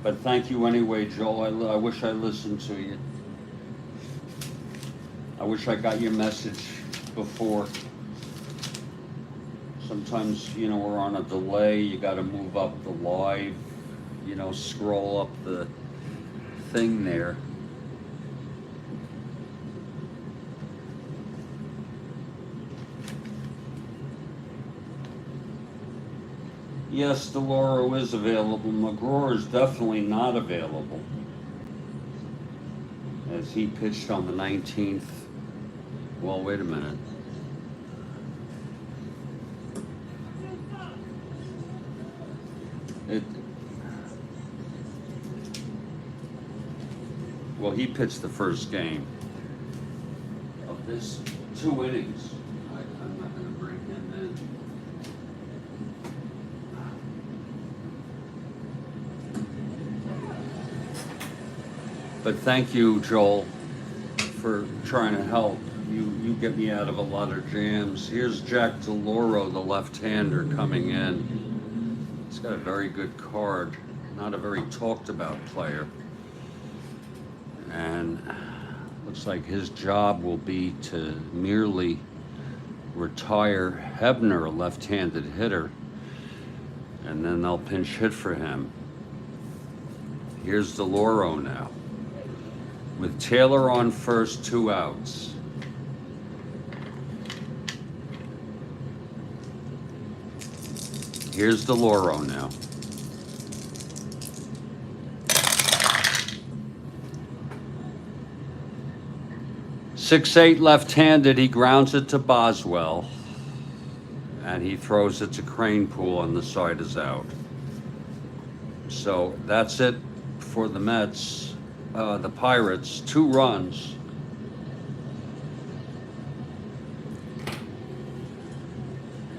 S1: But thank you anyway, Joel. I wish I listened to you. I wish I got your message before. Sometimes, we're on a delay. You got to move up the live, scroll up the thing there. Yes, DeLauro is available. McGraw is definitely not available, as he pitched on the 19th. Well, wait a minute. Well, he pitched the first game of this 2 innings. I'm not going to bring him in. But thank you, Joel, for trying to help. You get me out of a lot of jams. Here's Jack DeLauro, the left-hander, coming in. He's got a very good card. Not a very talked about player. And looks like his job will be to merely retire Hebner, a left-handed hitter, and then they'll pinch hit for him. Here's DeLauro now, with Taylor on first, 2 outs. Here's DeLauro now. .68 left-handed, he grounds it to Boswell, and he throws it to Cranepool on the side is out. So that's it for the Mets, the Pirates, 2 runs.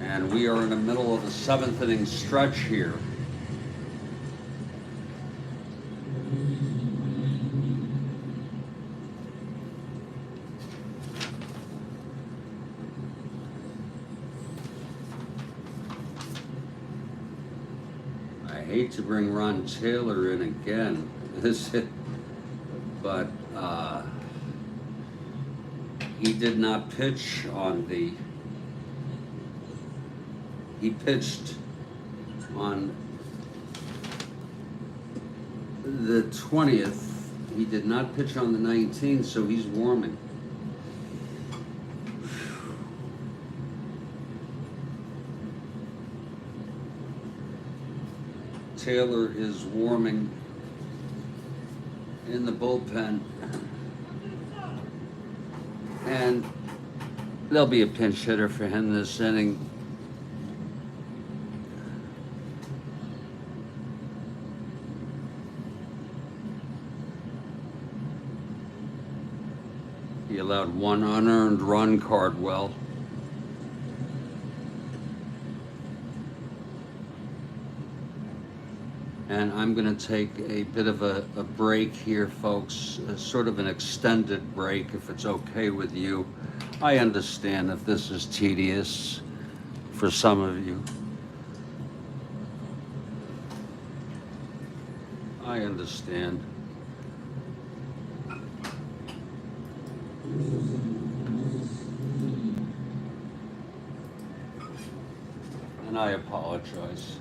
S1: And we are in the middle of the 7th inning stretch here. I hate to bring Ron Taylor in again, but he did not pitch on the. He pitched on the 20th. He did not pitch on the 19th, so he's warming. Taylor is warming in the bullpen, and there'll be a pinch hitter for him this inning. He allowed one unearned run, Cardwell. And I'm going to take a bit of a break here, folks, sort of an extended break, if it's okay with you. I understand if this is tedious for some of you. I understand. And I apologize.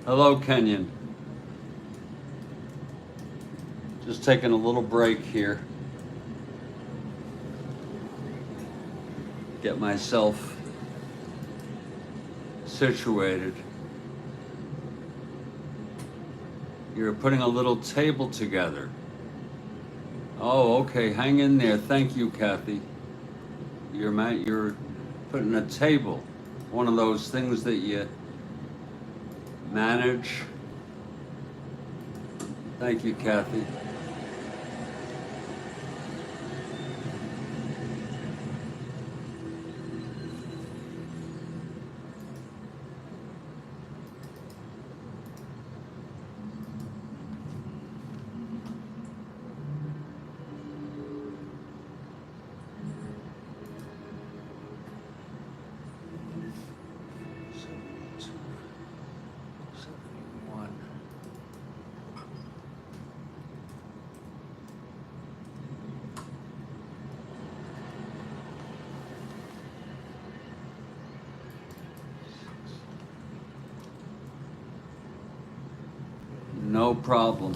S1: Hello, Kenyon. Just taking a little break here. Get myself situated. You're putting a little table together. Oh, okay, hang in there. Thank you, Kathy. You're putting a table. One of those things that you manage. Thank you, Kathy. No problem.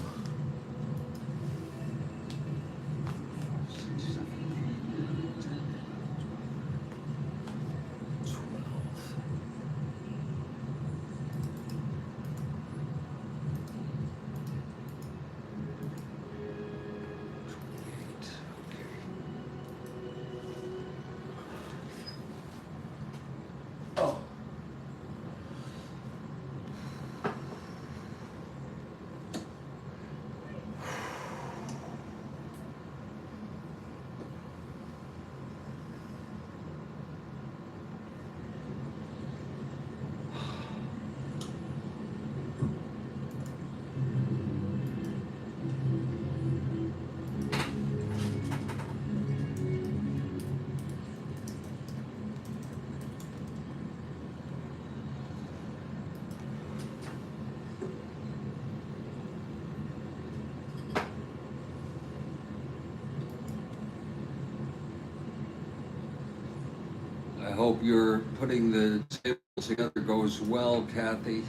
S1: I hope you're putting the table together goes well, Kathy.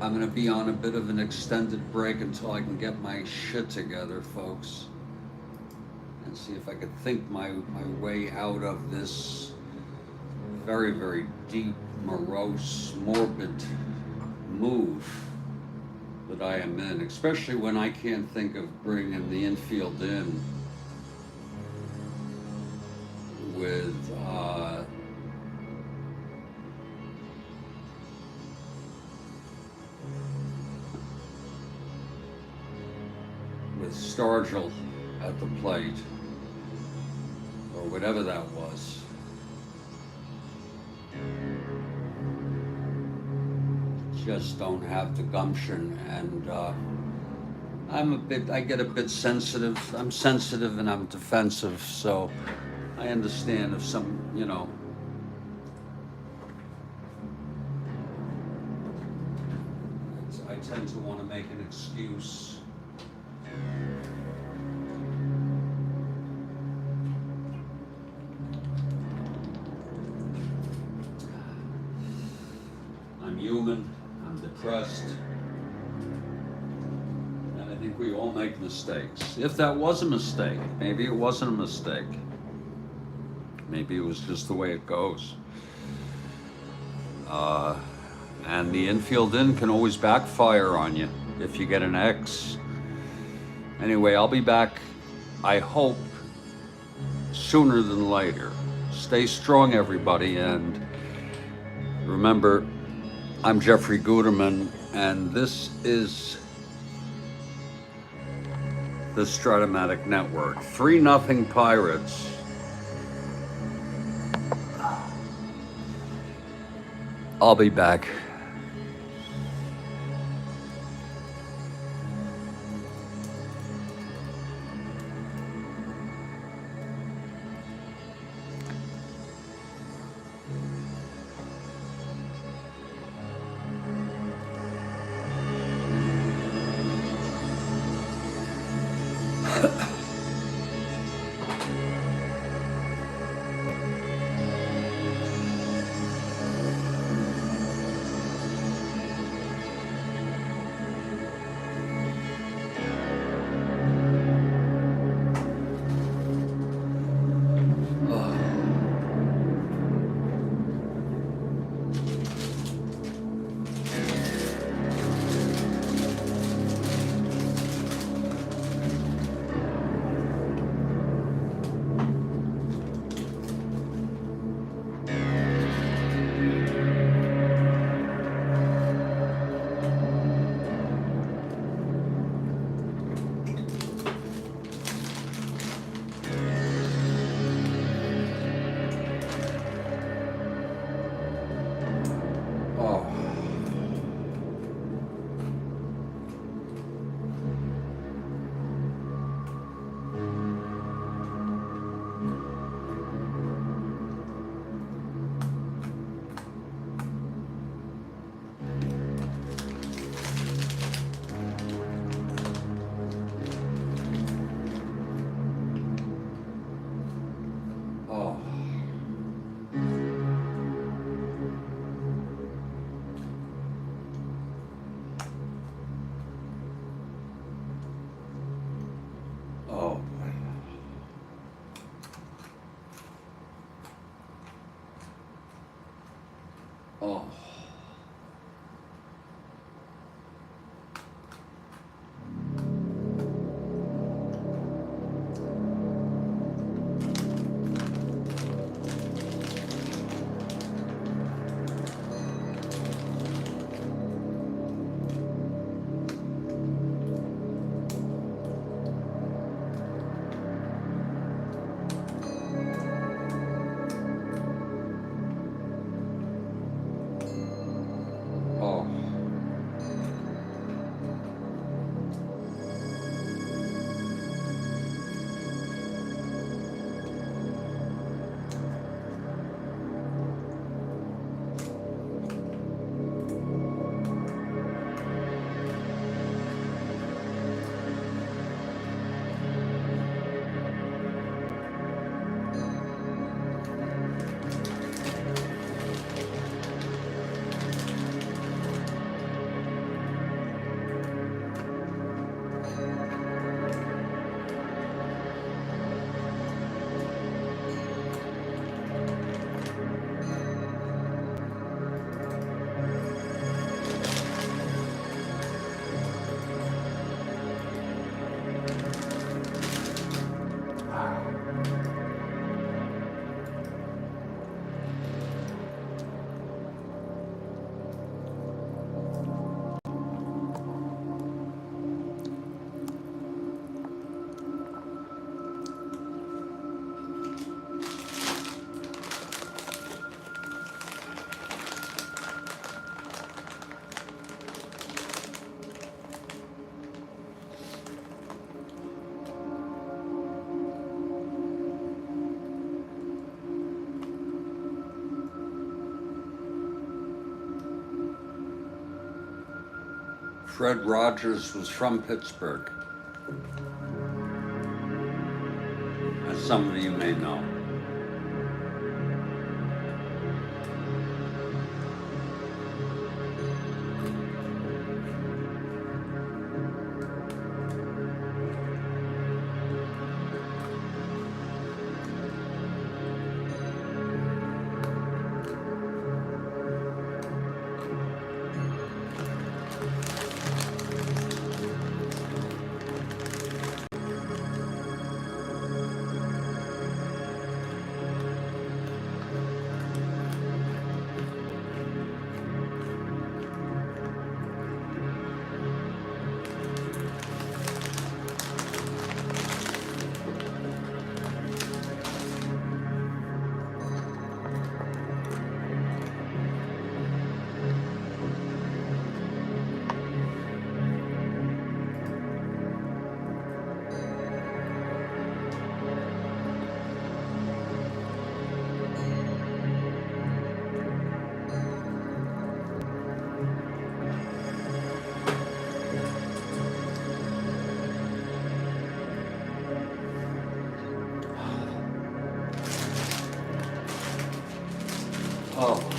S1: I'm going to be on a bit of an extended break until I can get my shit together, folks, and see if I could think my way out of this very, very deep, morose, morbid mood that I am in, especially when I can't think of bringing the infield in with Stargell at the plate, or whatever that was. Just don't have the gumption, and I get a bit sensitive. I'm sensitive and I'm defensive, so I understand if some, I tend to want to make an excuse. I'm human, I'm depressed, and I think we all make mistakes. If that was a mistake, maybe it wasn't a mistake. Maybe it was just the way it goes. And the infield in can always backfire on you if you get an X. Anyway, I'll be back, I hope, sooner than later. Stay strong, everybody, and remember, I'm Jeffrey Guterman, and this is the Strat-O-Matic Network. 3-0 Pirates. I'll be back. Fred Rogers was from Pittsburgh, as some of you may know. Oh.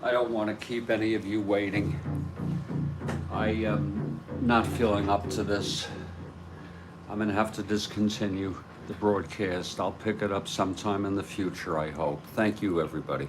S1: I don't want to keep any of you waiting. I am not feeling up to this. I'm going to have to discontinue the broadcast. I'll pick it up sometime in the future, I hope. Thank you, everybody.